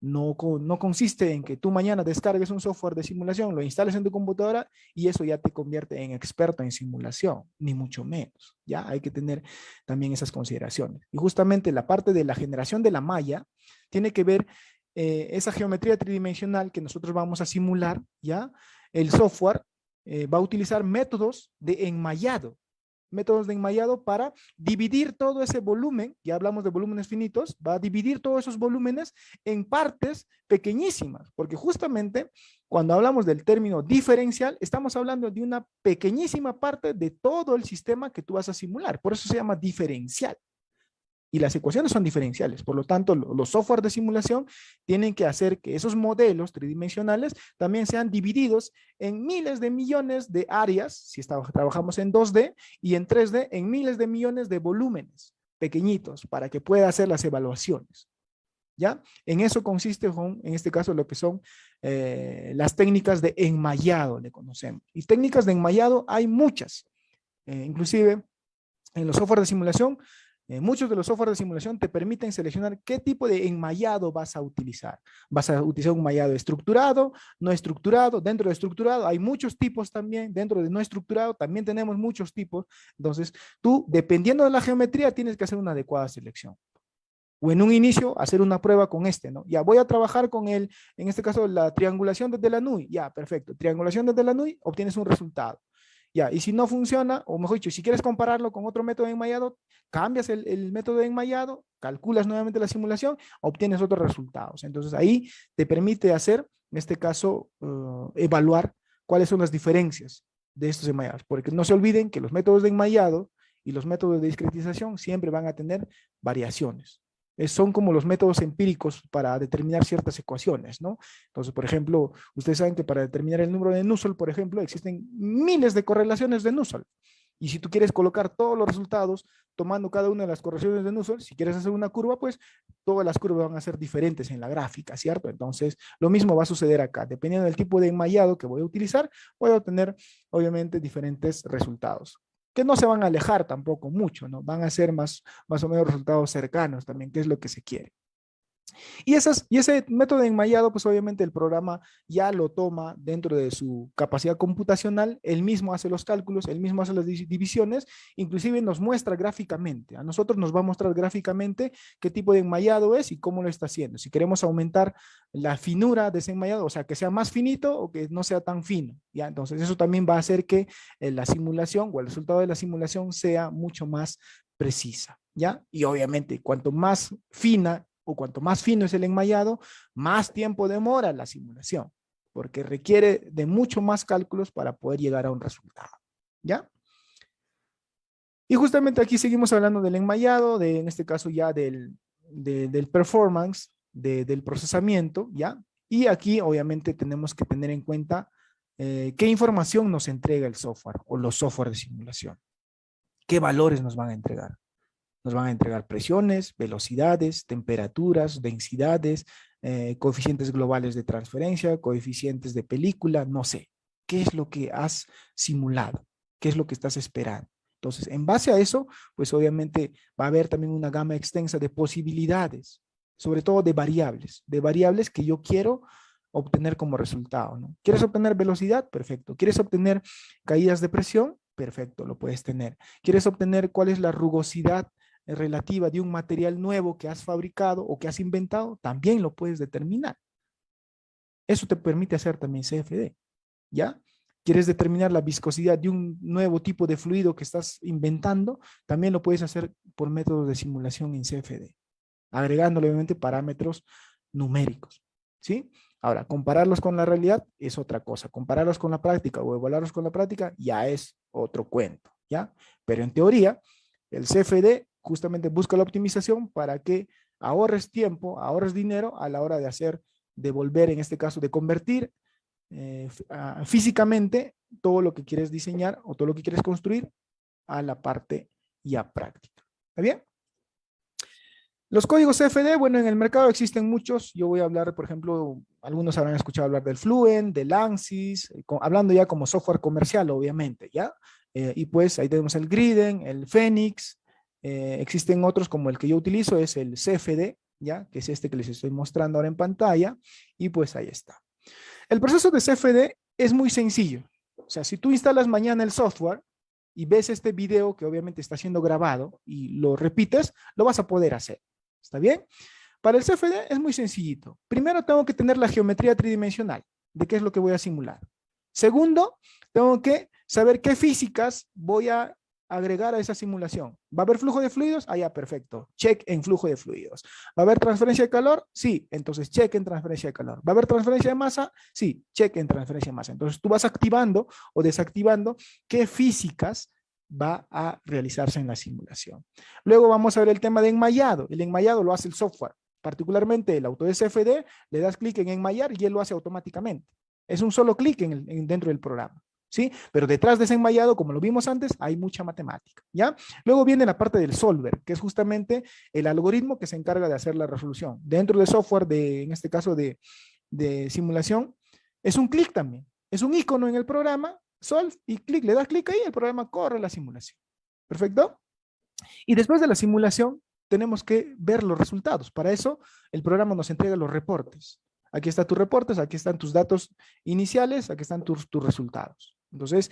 no consiste en que tú mañana descargues un software de simulación, lo instales en tu computadora y eso ya te convierte en experto en simulación, ni mucho menos. Ya hay que tener también esas consideraciones. Y justamente la parte de la generación de la malla tiene que ver esa geometría tridimensional que nosotros vamos a simular, ¿ya? El software va a utilizar métodos de enmallado para dividir todo ese volumen, ya hablamos de volúmenes finitos, va a dividir todos esos volúmenes en partes pequeñísimas, porque justamente cuando hablamos del término diferencial, estamos hablando de una pequeñísima parte de todo el sistema que tú vas a simular, por eso se llama diferencial. Y las ecuaciones son diferenciales, por lo tanto, los software de simulación tienen que hacer que esos modelos tridimensionales también sean divididos en miles de millones de áreas, si trabajamos en 2D, y en 3D en miles de millones de volúmenes pequeñitos para que pueda hacer las evaluaciones. ¿Ya? En eso consiste, en este caso, lo que son las técnicas de enmallado, le conocemos. Y técnicas de enmallado hay muchas, inclusive en los software de simulación. Muchos de los software de simulación te permiten seleccionar qué tipo de enmayado vas a utilizar. Vas a utilizar un enmayado estructurado, no estructurado. Dentro de estructurado hay muchos tipos también. Dentro de no estructurado también tenemos muchos tipos. Entonces, tú, dependiendo de la geometría, tienes que hacer una adecuada selección. O en un inicio, hacer una prueba con este, ¿no? Ya voy a trabajar con el, en este caso, la triangulación desde la NUI. Ya, perfecto. Triangulación desde la NUI, obtienes un resultado. Ya, y si no funciona, o mejor dicho, si quieres compararlo con otro método de enmayado, cambias el método de enmayado, calculas nuevamente la simulación, obtienes otros resultados. Entonces ahí te permite hacer, en este caso, evaluar cuáles son las diferencias de estos enmayados. Porque no se olviden que los métodos de enmayado y los métodos de discretización siempre van a tener variaciones. Son como los métodos empíricos para determinar ciertas ecuaciones, ¿no? Entonces, por ejemplo, ustedes saben que para determinar el número de Nusselt, por ejemplo, existen miles de correlaciones de Nusselt. Y si tú quieres colocar todos los resultados tomando cada una de las correlaciones de Nusselt, si quieres hacer una curva, pues todas las curvas van a ser diferentes en la gráfica, ¿cierto? Entonces, lo mismo va a suceder acá. Dependiendo del tipo de enmayado que voy a utilizar, voy a obtener, obviamente, diferentes resultados, que no se van a alejar tampoco mucho, ¿no? Van a ser más o menos resultados cercanos también, que es lo que se quiere. Y ese método de enmayado, pues obviamente el programa ya lo toma dentro de su capacidad computacional, él mismo hace los cálculos, él mismo hace las divisiones, inclusive nos muestra gráficamente. A nosotros nos va a mostrar gráficamente qué tipo de enmayado es y cómo lo está haciendo. Si queremos aumentar la finura de ese enmayado, o sea, que sea más finito o que no sea tan fino, ¿ya? Entonces eso también va a hacer que la simulación o el resultado de la simulación sea mucho más precisa, ¿ya? Y obviamente, cuanto más fina o cuanto más fino es el enmayado, más tiempo demora la simulación, porque requiere de mucho más cálculos para poder llegar a un resultado, ¿ya? Y justamente aquí seguimos hablando del enmayado, en este caso ya del performance, del procesamiento, ¿ya? Y aquí obviamente tenemos que tener en cuenta qué información nos entrega el software o los software de simulación. ¿Qué valores nos van a entregar? Nos van a entregar presiones, velocidades, temperaturas, densidades, coeficientes globales de transferencia, coeficientes de película, no sé. ¿Qué es lo que has simulado? ¿Qué es lo que estás esperando? Entonces, en base a eso, pues obviamente va a haber también una gama extensa de posibilidades, sobre todo de variables que yo quiero obtener como resultado, ¿no? ¿Quieres obtener velocidad? Perfecto. ¿Quieres obtener caídas de presión? Perfecto, lo puedes tener. ¿Quieres obtener cuál es la rugosidad relativa de un material nuevo que has fabricado o que has inventado? También lo puedes determinar. Eso te permite hacer también CFD, ¿ya? ¿Quieres determinar la viscosidad de un nuevo tipo de fluido que estás inventando? También lo puedes hacer por métodos de simulación en CFD, agregándole obviamente parámetros numéricos, ¿sí? Ahora, compararlos con la realidad es otra cosa. Compararlos con la práctica o evaluarlos con la práctica ya es otro cuento, ¿ya? Pero en teoría, el CFD justamente busca la optimización para que ahorres tiempo, ahorres dinero a la hora de hacer, de volver, en este caso, de convertir físicamente todo lo que quieres diseñar o todo lo que quieres construir a la parte ya práctica. ¿Está bien? Los códigos CFD, bueno, en el mercado existen muchos. Yo voy a hablar, por ejemplo, algunos habrán escuchado hablar del Fluent, del ANSYS, hablando ya como software comercial, obviamente, ¿ya? Y pues ahí tenemos el Griden, el Phoenix, existen otros como el que yo utilizo, es el CFD, ¿ya? Que es este que les estoy mostrando ahora en pantalla, y pues ahí está. El proceso de CFD es muy sencillo. O sea, si tú instalas mañana el software y ves este video que obviamente está siendo grabado y lo repites, lo vas a poder hacer. ¿Está bien? Para el CFD es muy sencillito. Primero tengo que tener la geometría tridimensional de qué es lo que voy a simular. Segundo, tengo que saber qué físicas voy a agregar a esa simulación. ¿Va a haber flujo de fluidos? Ah, ya, perfecto. Check en flujo de fluidos. ¿Va a haber transferencia de calor? Sí, entonces check en transferencia de calor. ¿Va a haber transferencia de masa? Sí, check en transferencia de masa. Entonces tú vas activando o desactivando qué físicas va a realizarse en la simulación. Luego vamos a ver el tema de enmayado. El enmayado lo hace el software, particularmente el Autodesk CFD, le das clic en enmayar y él lo hace automáticamente. Es un solo clic dentro del programa, ¿sí? Pero detrás de ese enmayado, como lo vimos antes, hay mucha matemática, ¿ya? Luego viene la parte del solver, que es justamente el algoritmo que se encarga de hacer la resolución. Dentro del software, en este caso de simulación, es un clic también. Es un icono en el programa, solve, y clic, le das clic ahí, el programa corre la simulación. ¿Perfecto? Y después de la simulación, tenemos que ver los resultados. Para eso, el programa nos entrega los reportes. Aquí están tus reportes, aquí están tus datos iniciales, aquí están tus resultados. Entonces,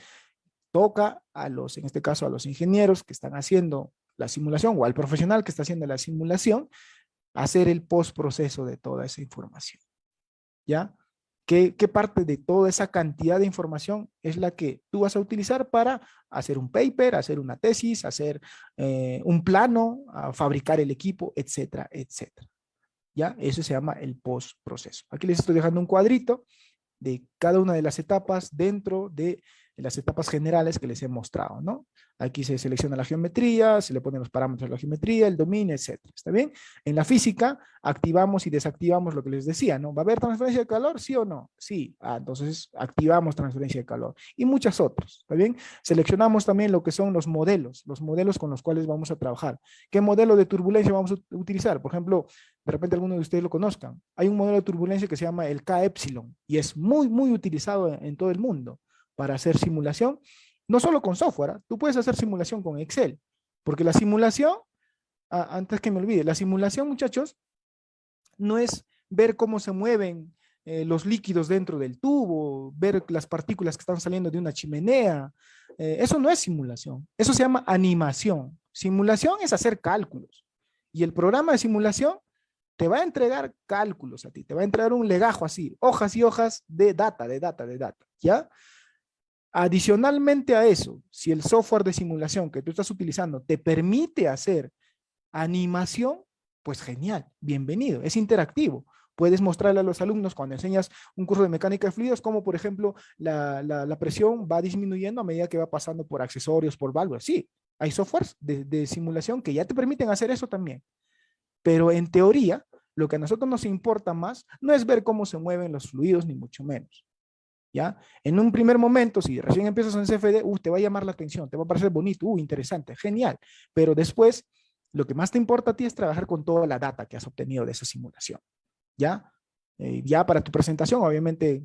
toca a los, en este caso, a los ingenieros que están haciendo la simulación o al profesional que está haciendo la simulación, hacer el postproceso de toda esa información. ¿Ya? ¿Qué parte de toda esa cantidad de información es la que tú vas a utilizar para hacer un paper, hacer una tesis, hacer un plano, fabricar el equipo, etcétera, etcétera? ¿Ya? Eso se llama el postproceso. Aquí les estoy dejando un cuadrito de cada una de las etapas dentro de las etapas generales que les he mostrado, ¿no? Aquí se selecciona la geometría, se le ponen los parámetros de la geometría, el dominio, etcétera. ¿Está bien? En la física, activamos y desactivamos lo que les decía, ¿no? ¿Va a haber transferencia de calor? ¿Sí o no? Sí. Entonces, activamos transferencia de calor. Y muchas otras, ¿está bien? Seleccionamos también lo que son los modelos con los cuales vamos a trabajar. ¿Qué modelo de turbulencia vamos a utilizar? Por ejemplo, de repente algunos de ustedes lo conozcan. Hay un modelo de turbulencia que se llama el K-epsilon y es muy, muy utilizado en todo el mundo para hacer simulación, no solo con software, tú puedes hacer simulación con Excel, porque la simulación, antes que me olvide, la simulación, muchachos, no es ver cómo se mueven los líquidos dentro del tubo, ver las partículas que están saliendo de una chimenea. Eso no es simulación, eso se llama animación. Simulación es hacer cálculos. Y el programa de simulación te va a entregar cálculos a ti, te va a entregar un legajo así, hojas y hojas de data, ¿ya? Adicionalmente a eso, si el software de simulación que tú estás utilizando te permite hacer animación, pues genial, bienvenido, es interactivo. Puedes mostrarle a los alumnos cuando enseñas un curso de mecánica de fluidos, como por ejemplo la presión va disminuyendo a medida que va pasando por accesorios, por válvulas. Sí, hay softwares de simulación que ya te permiten hacer eso también. Pero en teoría, lo que a nosotros nos importa más no es ver cómo se mueven los fluidos, ni mucho menos. ¿Ya? En un primer momento, si recién empiezas en CFD, te va a llamar la atención, te va a parecer bonito, interesante, genial. Pero después, lo que más te importa a ti es trabajar con toda la data que has obtenido de esa simulación. ¿Ya? Ya para tu presentación, obviamente,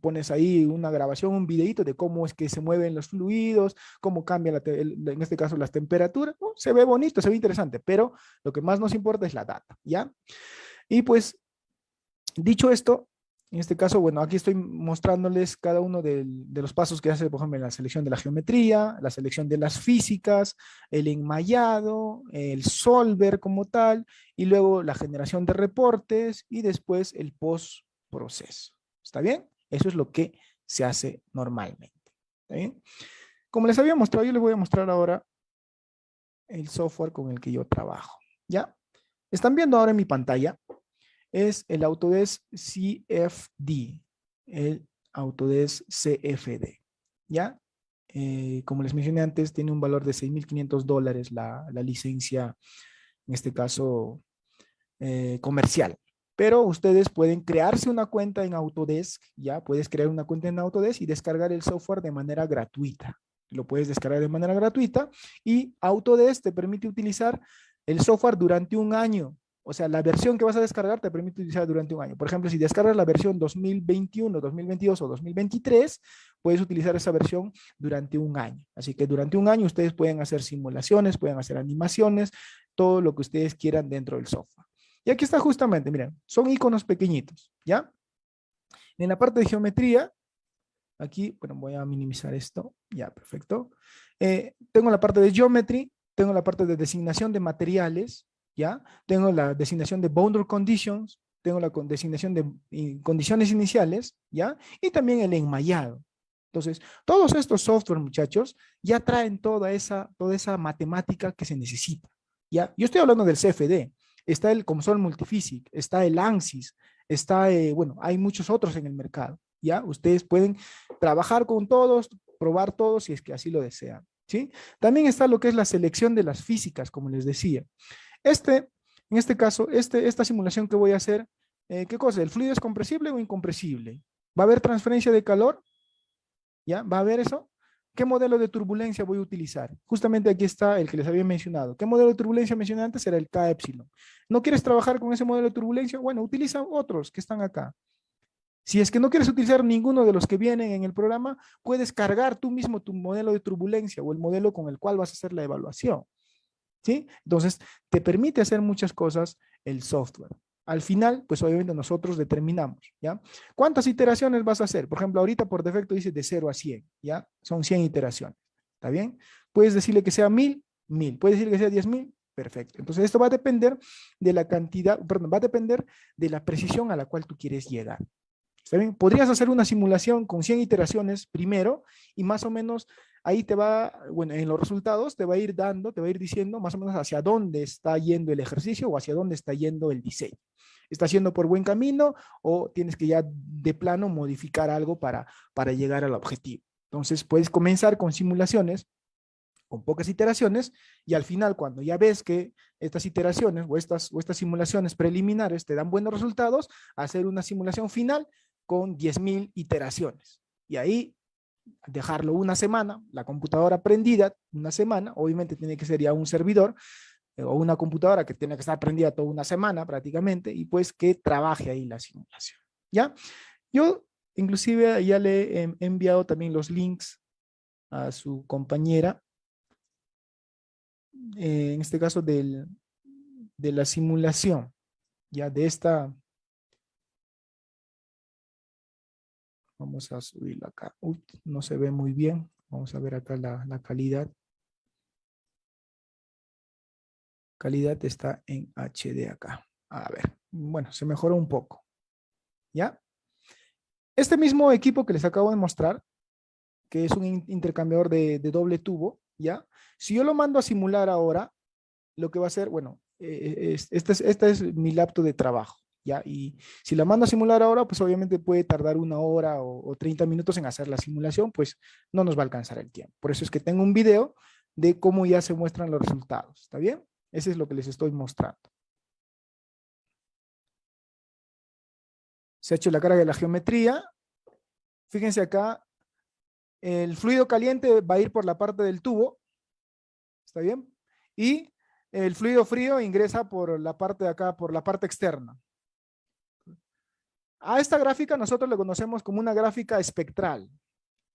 pones ahí una grabación, un videito de cómo es que se mueven los fluidos, cómo cambia, en este caso, las temperaturas. Se ve bonito, se ve interesante, pero lo que más nos importa es la data, ¿ya? Y pues, dicho esto, en este caso, bueno, aquí estoy mostrándoles cada uno de los pasos que hace, por ejemplo, en la selección de la geometría, la selección de las físicas, el enmayado, el solver como tal, y luego la generación de reportes y después el postproceso. ¿Está bien? Eso es lo que se hace normalmente. ¿Está bien? Como les había mostrado, yo les voy a mostrar ahora el software con el que yo trabajo. ¿Ya? Están viendo ahora en mi pantalla. Es el Autodesk CFD, el Autodesk CFD, ¿ya? Como les mencioné antes, tiene un valor de $6,500 la licencia, en este caso, comercial. Pero ustedes pueden crearse una cuenta en Autodesk, ¿ya? Puedes crear una cuenta en Autodesk y descargar el software de manera gratuita. Lo puedes descargar de manera gratuita y Autodesk te permite utilizar el software durante un año. O sea, la versión que vas a descargar te permite utilizar durante un año. Por ejemplo, si descargas la versión 2021, 2022 o 2023, puedes utilizar esa versión durante un año. Así que durante un año ustedes pueden hacer simulaciones, pueden hacer animaciones, todo lo que ustedes quieran dentro del software. Y aquí está justamente, miren, son iconos pequeñitos, ¿ya? En la parte de geometría, aquí, bueno, voy a minimizar esto, ya, perfecto. Tengo la parte de geometry, tengo la parte de designación de materiales, ¿ya? Tengo la designación de boundary conditions, tengo la designación de condiciones iniciales, ¿ya? Y también el enmayado. Entonces, todos estos software, muchachos, ya traen toda esa matemática que se necesita, ¿ya? Yo estoy hablando del CFD, está el COMSOL Multiphysics, está el ANSYS, está, bueno, hay muchos otros en el mercado, ¿ya? Ustedes pueden trabajar con todos, probar todos si es que así lo desean, ¿sí? También está lo que es la selección de las físicas, como les decía. En este caso, esta simulación que voy a hacer, ¿qué cosa? ¿El fluido es compresible o incompresible? ¿Va a haber transferencia de calor? ¿Ya? ¿Va a haber eso? ¿Qué modelo de turbulencia voy a utilizar? Justamente aquí está el que les había mencionado. ¿Qué modelo de turbulencia mencioné antes? Era el K-epsilon. ¿No quieres trabajar con ese modelo de turbulencia? Bueno, utiliza otros que están acá. Si es que no quieres utilizar ninguno de los que vienen en el programa, puedes cargar tú mismo tu modelo de turbulencia o el modelo con el cual vas a hacer la evaluación. ¿sí? Entonces, te permite hacer muchas cosas el software. Al final, pues obviamente nosotros determinamos, ¿ya? ¿Cuántas iteraciones vas a hacer? Por ejemplo, ahorita por defecto dice de 0 a 100, ¿ya? Son 100 iteraciones, ¿está bien? Puedes decirle que sea 1000, 1000. Puedes decirle que sea 10.000, perfecto. Entonces, esto va a depender de la cantidad, perdón, va a depender de la precisión a la cual tú quieres llegar. ¿Está bien? Podrías hacer una simulación con 100 iteraciones primero y más o menos ahí te va, bueno, en los resultados te va a ir dando, te va a ir diciendo más o menos hacia dónde está yendo el ejercicio o hacia dónde está yendo el diseño. ¿Estás yendo por buen camino o tienes que ya de plano modificar algo para llegar al objetivo? Entonces puedes comenzar con simulaciones con pocas iteraciones y al final cuando ya ves que estas iteraciones o estas simulaciones preliminares te dan buenos resultados, hacer una simulación final con 10.000 iteraciones. Y ahí dejarlo una semana, la computadora prendida una semana, obviamente tiene que ser ya un servidor o una computadora que tiene que estar prendida toda una semana prácticamente y pues que trabaje ahí la simulación. ¿Ya? Yo inclusive ya le he enviado también los links a su compañera, en este caso de la simulación, ya de esta. Vamos a subirla acá. No se ve muy bien. Vamos a ver acá la calidad. Calidad está en HD acá. A ver, bueno, se mejoró un poco. ¿Ya? Este mismo equipo que les acabo de mostrar, que es un intercambiador de doble tubo, ¿ya? Si yo lo mando a simular ahora, lo que va a hacer, bueno, esta es mi laptop de trabajo, ¿ya? Y si la mando a simular ahora, pues obviamente puede tardar 1 hora o 30 minutos en hacer la simulación, pues no nos va a alcanzar el tiempo. Por eso es que tengo un video de cómo ya se muestran los resultados, ¿está bien? Ese es lo que les estoy mostrando. Se ha hecho la carga de la geometría. Fíjense acá, el fluido caliente va a ir por la parte del tubo, ¿está bien? Y el fluido frío ingresa por la parte de acá, por la parte externa. A esta gráfica nosotros le conocemos como una gráfica espectral.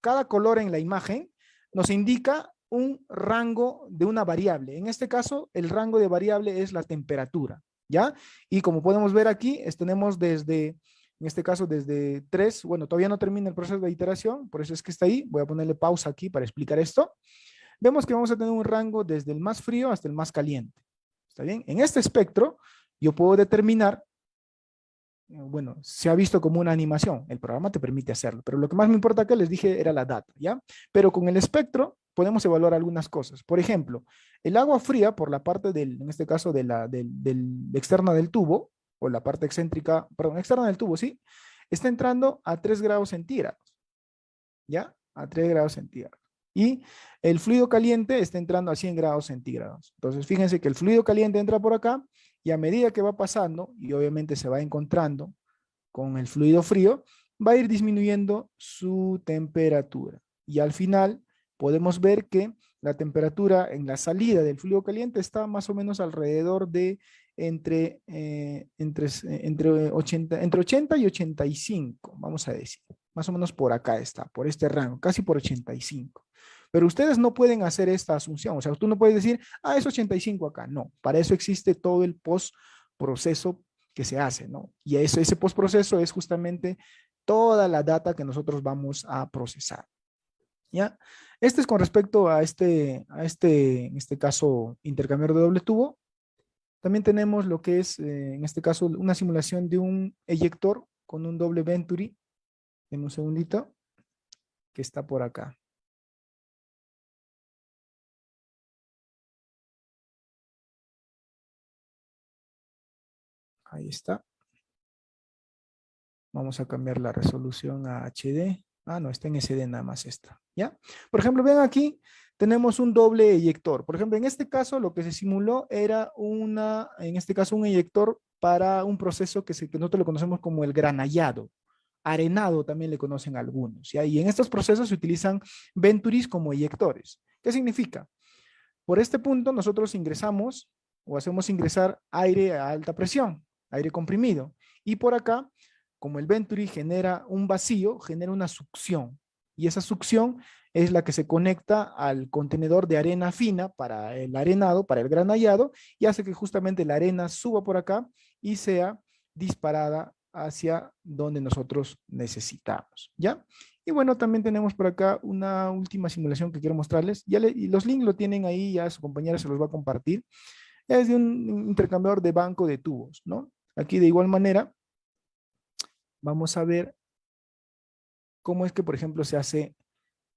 Cada color en la imagen nos indica un rango de una variable. En este caso, el rango de variable es la temperatura, ¿ya? Y como podemos ver aquí, tenemos desde, en este caso, desde 3, bueno, todavía no termina el proceso de iteración, por eso es que está ahí. Voy a ponerle pausa aquí para explicar esto. Vemos que vamos a tener un rango desde el más frío hasta el más caliente. ¿Está bien? En este espectro, yo puedo determinar, bueno, se ha visto como una animación, el programa te permite hacerlo, pero lo que más me importa acá, les dije, era la data, ¿ya? Pero con el espectro podemos evaluar algunas cosas. Por ejemplo, el agua fría por la parte en este caso, del externa del tubo, o la parte excéntrica, perdón, externa del tubo, ¿sí? Está entrando a 3 grados centígrados, ¿ya? A 3 grados centígrados. Y el fluido caliente está entrando a 100 grados centígrados. Entonces, fíjense que el fluido caliente entra por acá y a medida que va pasando, y obviamente se va encontrando con el fluido frío, va a ir disminuyendo su temperatura. Y al final podemos ver que la temperatura en la salida del fluido caliente está más o menos alrededor de entre 80 y 85, vamos a decir. Más o menos por acá está, por este rango, casi por 85. Pero ustedes no pueden hacer esta asunción, o sea, tú no puedes decir, es 85 acá. No, para eso existe todo el postproceso que se hace, ¿no? Y ese postproceso es justamente toda la data que nosotros vamos a procesar, ¿ya? Este es con respecto a en este caso, intercambiador de doble tubo. También tenemos lo que es, en este caso, una simulación de un eyector con un doble Venturi. En un segundito, que está por acá. Ahí está. Vamos a cambiar la resolución a HD. No, está en SD nada más esta, ¿ya? Por ejemplo, ven aquí, tenemos un doble eyector. Por ejemplo, en este caso, lo que se simuló era en este caso, un eyector para un proceso que nosotros lo conocemos como el granallado. Arenado también le conocen algunos, ¿ya? Y en estos procesos se utilizan Venturis como eyectores. ¿Qué significa? Por este punto, nosotros ingresamos o hacemos ingresar aire a alta presión, aire comprimido. Y por acá, como el Venturi genera un vacío, genera una succión, Y esa succión es la que se conecta al contenedor de arena fina para el arenado, para el granallado, y hace que justamente la arena suba por acá y sea disparada hacia donde nosotros necesitamos, ¿ya? Y bueno, también tenemos por acá una última simulación que quiero mostrarles. Y los links lo tienen ahí, ya su compañera se los va a compartir. Es de un intercambiador de banco de tubos, ¿no? Aquí de igual manera, vamos a ver cómo es que, por ejemplo, se hace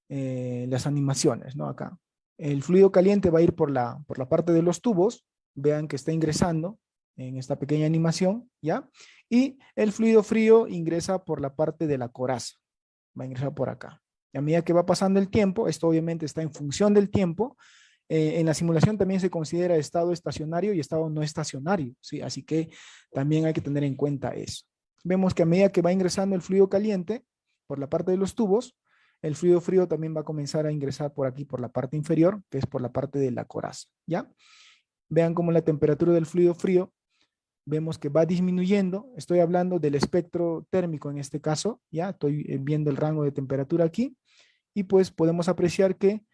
las animaciones, ¿no? Acá. El fluido caliente va a ir por la parte de los tubos. Vean que está ingresando en esta pequeña animación, ¿ya? Y el fluido frío ingresa por la parte de la coraza. Va a ingresar por acá. Y a medida que va pasando el tiempo, esto obviamente está en función del tiempo. En la simulación también se considera estado estacionario y estado no estacionario, ¿sí? Así que también hay que tener en cuenta eso. Vemos que a medida que va ingresando el fluido caliente por la parte de los tubos, el fluido frío también va a comenzar a ingresar por aquí, por la parte inferior, que es por la parte de la coraza, ¿ya? Vean cómo la temperatura del fluido frío, vemos que va disminuyendo. Estoy hablando del espectro térmico en este caso, ¿ya? Estoy viendo el rango de temperatura aquí, y pues podemos apreciar que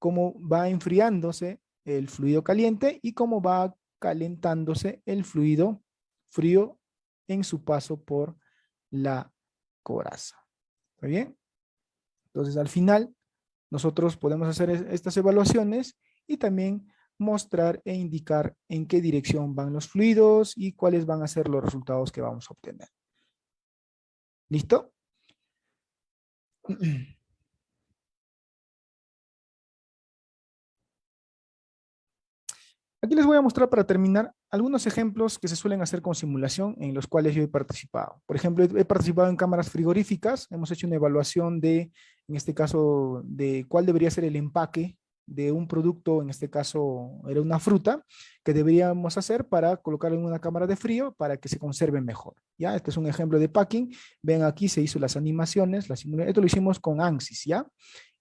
cómo va enfriándose el fluido caliente y cómo va calentándose el fluido frío en su paso por la coraza. ¿Está bien? Entonces, al final, nosotros podemos hacer estas evaluaciones y también mostrar e indicar en qué dirección van los fluidos y cuáles van a ser los resultados que vamos a obtener. ¿Listo? Aquí les voy a mostrar para terminar algunos ejemplos que se suelen hacer con simulación en los cuales yo he participado. Por ejemplo, he participado en cámaras frigoríficas, hemos hecho una evaluación de, en este caso, de cuál debería ser el empaque de un producto, en este caso era una fruta, que deberíamos hacer para colocarlo en una cámara de frío para que se conserve mejor. ¿Ya? Este es un ejemplo de packing. Ven aquí, se hizo las animaciones, esto lo hicimos con ANSYS, ¿ya?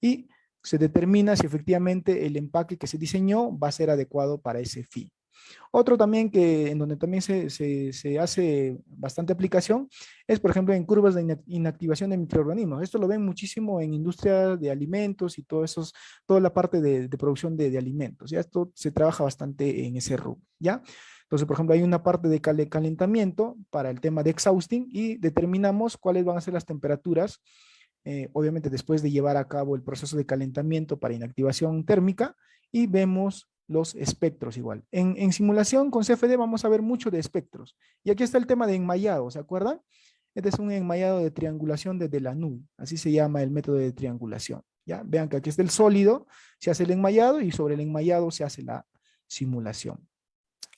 Y se determina si efectivamente el empaque que se diseñó va a ser adecuado para ese fin. Otro también que en donde también se hace bastante aplicación es, por ejemplo, en curvas de inactivación de microorganismos. Esto lo ven muchísimo en industria de alimentos y todo eso, toda la parte de producción de alimentos. Ya esto se trabaja bastante en ese rubro, ¿ya? Entonces, por ejemplo, hay una parte de calentamiento para el tema de exhausting y determinamos cuáles van a ser las temperaturas obviamente después de llevar a cabo el proceso de calentamiento para inactivación térmica, y vemos los espectros igual. En simulación con CFD vamos a ver mucho de espectros. Y aquí está el tema de enmayado, ¿se acuerdan? Este es un enmayado de triangulación desde la nube, así se llama el método de triangulación. ¿Ya? Vean que aquí está el sólido, se hace el enmayado y sobre el enmayado se hace la simulación.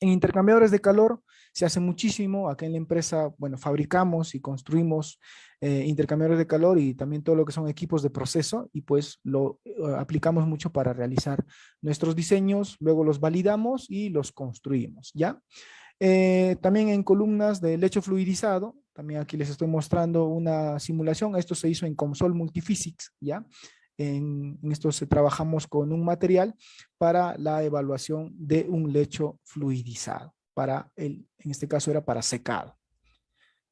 En intercambiadores de calor se hace muchísimo. Acá en la empresa, bueno, fabricamos y construimos intercambiadores de calor y también todo lo que son equipos de proceso, y pues lo aplicamos mucho para realizar nuestros diseños, luego los validamos y los construimos, ¿ya? También en columnas de lecho fluidizado, también aquí les estoy mostrando una simulación. Esto se hizo en COMSOL Multiphysics, ¿ya? En esto trabajamos con un material para la evaluación de un lecho fluidizado. En este caso era para secado.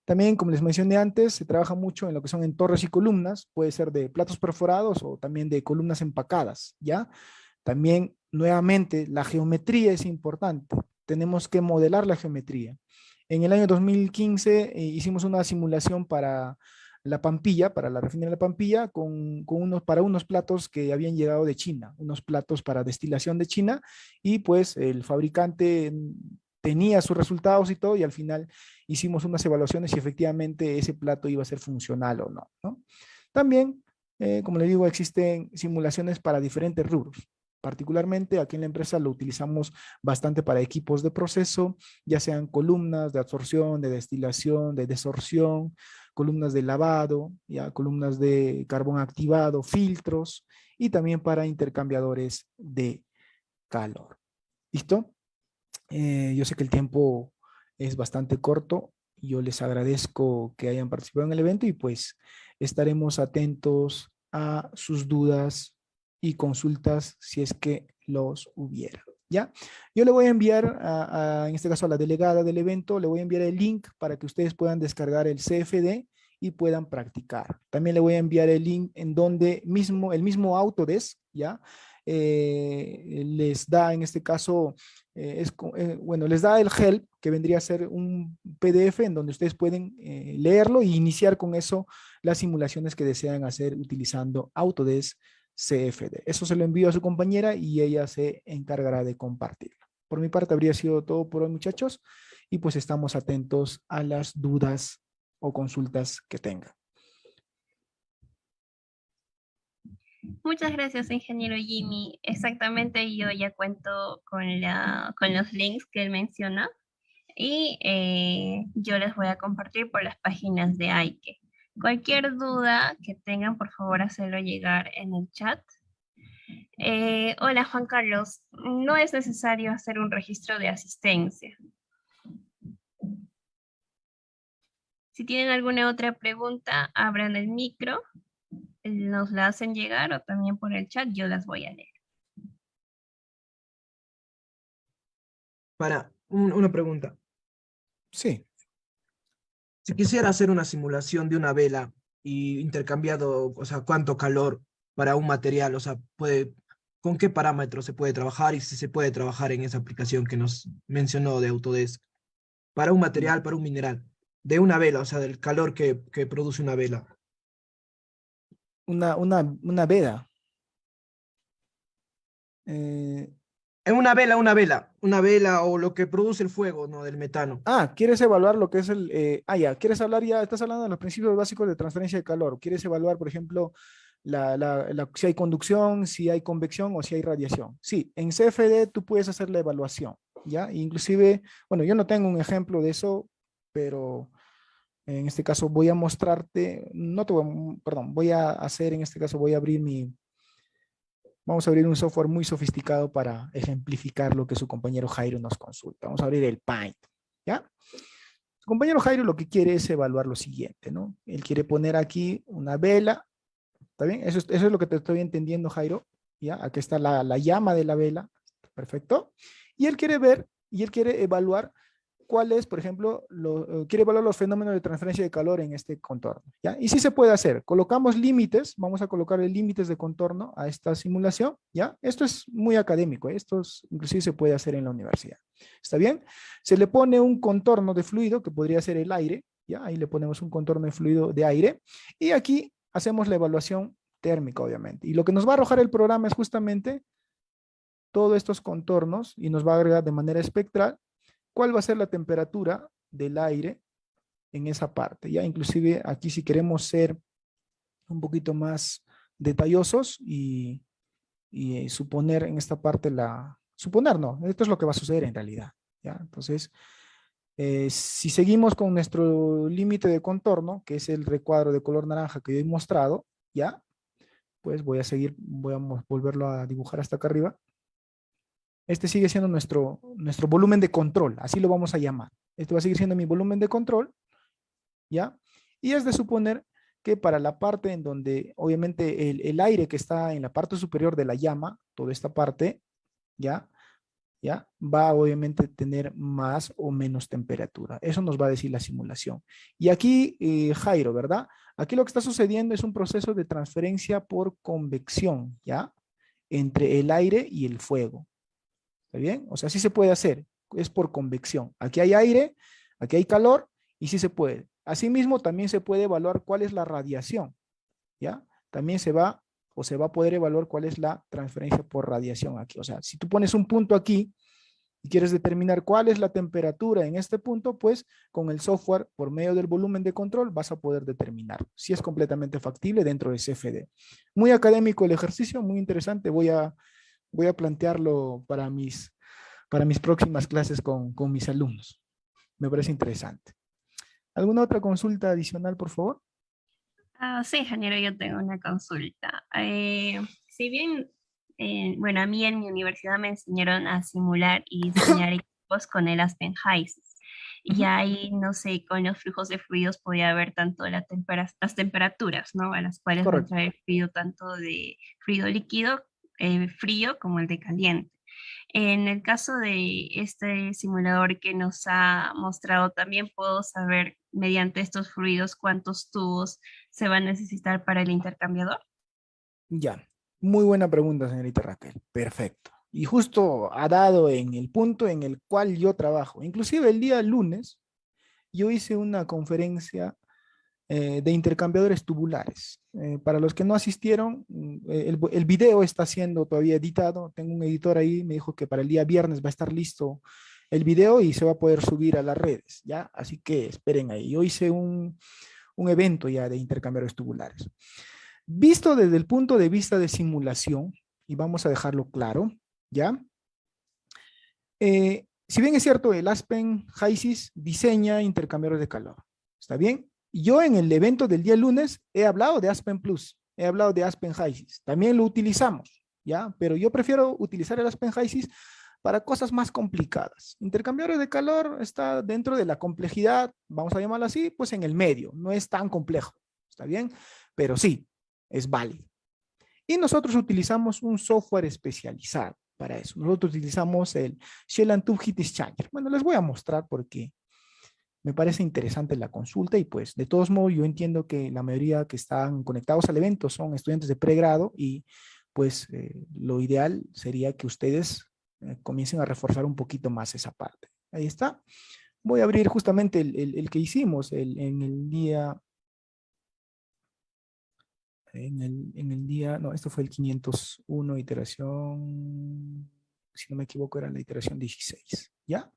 También, como les mencioné antes, se trabaja mucho en lo que son en torres y columnas. Puede ser de platos perforados o también de columnas empacadas, ¿ya? También, nuevamente, la geometría es importante. Tenemos que modelar la geometría. En el año 2015 hicimos una simulación para la Pampilla, para la refinería de la Pampilla, para unos platos que habían llegado de China, unos platos para destilación de China, y pues el fabricante tenía sus resultados y todo, y al final hicimos unas evaluaciones si efectivamente ese plato iba a ser funcional o no, ¿no? También, como le digo, existen simulaciones para diferentes rubros. Particularmente aquí en la empresa lo utilizamos bastante para equipos de proceso, ya sean columnas de absorción, de destilación, de desorción, columnas de lavado, ya columnas de carbón activado, filtros, y también para intercambiadores de calor. ¿Listo? Yo sé que el tiempo es bastante corto. Yo les agradezco que hayan participado en el evento y pues estaremos atentos a sus dudas y consultas si es que los hubiera. ¿Ya? Yo le voy a enviar, en este caso a la delegada del evento, le voy a enviar el link para que ustedes puedan descargar el CFD y puedan practicar. También le voy a enviar el link en donde el mismo Autodesk, ¿ya? Les da en este caso, bueno, les da el help, que vendría a ser un PDF en donde ustedes pueden leerlo y iniciar con eso las simulaciones que desean hacer utilizando Autodesk CFD. Eso se lo envío a su compañera y ella se encargará de compartirlo. Por mi parte habría sido todo por hoy, muchachos, y pues estamos atentos a las dudas o consultas que tengan. Muchas gracias, ingeniero Jimmy. Exactamente, yo ya cuento con los links que él menciona y yo les voy a compartir por las páginas de Aike. Cualquier duda que tengan, por favor, hacerlo llegar en el chat. Hola, Juan Carlos. No es necesario hacer un registro de asistencia. Si tienen alguna otra pregunta, abran el micro, nos la hacen llegar o también por el chat, yo las voy a leer. Una pregunta. Sí. Si quisiera hacer una simulación de una vela y intercambiado, o sea, cuánto calor para un material, o sea, ¿con qué parámetros se puede trabajar y si se puede trabajar en esa aplicación que nos mencionó de Autodesk? Para un material, para un mineral, de una vela, o sea, del calor que produce una vela. Una veda. En una vela o lo que produce el fuego, ¿no? Del metano. ¿Quieres evaluar lo que es ya, estás hablando de los principios básicos de transferencia de calor. ¿Quieres evaluar, por ejemplo, si hay conducción, si hay convección o si hay radiación? Sí, en CFD tú puedes hacer la evaluación, ¿ya? Inclusive, bueno, yo no tengo un ejemplo de eso, pero en este caso voy a mostrarte, no te voy a, perdón, voy a hacer, en este caso voy a abrir vamos a abrir un software muy sofisticado para ejemplificar lo que su compañero Jairo nos consulta. Vamos a abrir el Paint, ¿ya? Su compañero Jairo lo que quiere es evaluar lo siguiente, ¿no? Él quiere poner aquí una vela, ¿está bien? Eso es lo que te estoy entendiendo, Jairo, ¿ya? Aquí está la llama de la vela, perfecto. Y él quiere evaluar cuál es, por ejemplo, quiere evaluar los fenómenos de transferencia de calor en este contorno, ¿ya? Y sí se puede hacer. Colocamos límites, vamos a colocar límites de contorno a esta simulación, ¿ya? Esto es muy académico, inclusive se puede hacer en la universidad. ¿Está bien? Se le pone un contorno de fluido, que podría ser el aire, ¿ya? Ahí le ponemos un contorno de fluido de aire, y aquí hacemos la evaluación térmica, obviamente. Y lo que nos va a arrojar el programa es justamente todos estos contornos, y nos va a agregar de manera espectral cuál va a ser la temperatura del aire en esa parte. Ya inclusive aquí si queremos ser un poquito más detallosos y suponer en esta parte suponer no, esto es lo que va a suceder en realidad. ¿Ya? Entonces, si seguimos con nuestro límite de contorno, que es el recuadro de color naranja que yo he mostrado, ya, pues voy a volverlo a dibujar hasta acá arriba. Este sigue siendo nuestro volumen de control, así lo vamos a llamar. Este va a seguir siendo mi volumen de control, ¿ya? Y es de suponer que para la parte en donde, obviamente, el aire que está en la parte superior de la llama, toda esta parte, ¿ya? ¿Ya? Va a obviamente tener más o menos temperatura. Eso nos va a decir la simulación. Y aquí, Jairo, ¿verdad? Aquí lo que está sucediendo es un proceso de transferencia por convección, ¿ya? Entre el aire y el fuego. ¿Está bien? O sea, sí se puede hacer, es por convección. Aquí hay aire, aquí hay calor y sí se puede. Asimismo, también se puede evaluar cuál es la radiación, ¿ya? También se va a poder evaluar cuál es la transferencia por radiación aquí. O sea, si tú pones un punto aquí y quieres determinar cuál es la temperatura en este punto, pues con el software, por medio del volumen de control, vas a poder determinar si es completamente factible dentro de CFD. Muy académico el ejercicio, muy interesante. Voy a plantearlo para mis próximas clases con mis alumnos. Me parece interesante. ¿Alguna otra consulta adicional, por favor? Sí, ingeniero, yo tengo una consulta. Si bien, bueno, a mí en mi universidad me enseñaron a simular y diseñar equipos con el Aspen Heiss. Y ahí, no sé, con los flujos de fluidos podía ver tanto las temperaturas, ¿no? A las cuales va a Correcto. entrar el fluido, tanto de fluido líquido, frío, como el de caliente. En el caso de este simulador que nos ha mostrado, también puedo saber mediante estos fluidos cuántos tubos se va a necesitar para el intercambiador? Ya, muy buena pregunta, señorita Raquel. Perfecto. Y justo ha dado en el punto en el cual yo trabajo. Inclusive el día lunes yo hice una conferencia de intercambiadores tubulares. Para los que no asistieron, el video está siendo todavía editado. Tengo un editor ahí, me dijo que para el día viernes va a estar listo el video y se va a poder subir a las redes, ¿ya? Así que esperen ahí. Yo hice un evento ya de intercambiadores tubulares. Visto desde el punto de vista de simulación, y vamos a dejarlo claro, ¿ya? Si bien es cierto, el Aspen HYSYS diseña intercambiadores de calor, ¿está bien? Yo en el evento del día lunes he hablado de Aspen Plus, he hablado de Aspen HYSYS, también lo utilizamos, ¿ya? Pero yo prefiero utilizar el Aspen HYSYS para cosas más complicadas. Intercambiadores de calor está dentro de la complejidad, vamos a llamarlo así, pues en el medio, no es tan complejo, ¿está bien? Pero sí, es válido. Y nosotros utilizamos un software especializado para eso. Nosotros utilizamos el Shell Tube Heat Exchanger. Bueno, les voy a mostrar porque me parece interesante la consulta y pues de todos modos yo entiendo que la mayoría que están conectados al evento son estudiantes de pregrado y pues lo ideal sería que ustedes comiencen a reforzar un poquito más esa parte. Ahí está. Voy a abrir justamente el que hicimos en el día... En el día, no, esto fue el 501 iteración, si no me equivoco era la iteración 16, ¿ya?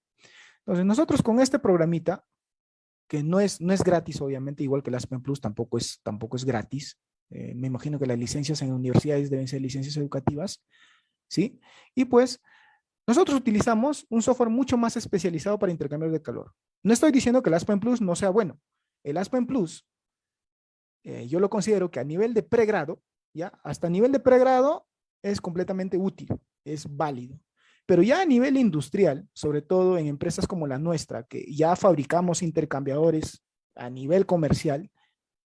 Entonces nosotros con este programita, que no es gratis obviamente, igual que el Aspen Plus tampoco es gratis, me imagino que las licencias en universidades deben ser licencias educativas, ¿sí? Y pues nosotros utilizamos un software mucho más especializado para intercambios de calor. No estoy diciendo que el Aspen Plus no sea bueno, el Aspen Plus yo lo considero que a nivel de pregrado, ¿ya? Hasta nivel de pregrado es completamente útil, es válido. Pero ya a nivel industrial, sobre todo en empresas como la nuestra, que ya fabricamos intercambiadores a nivel comercial,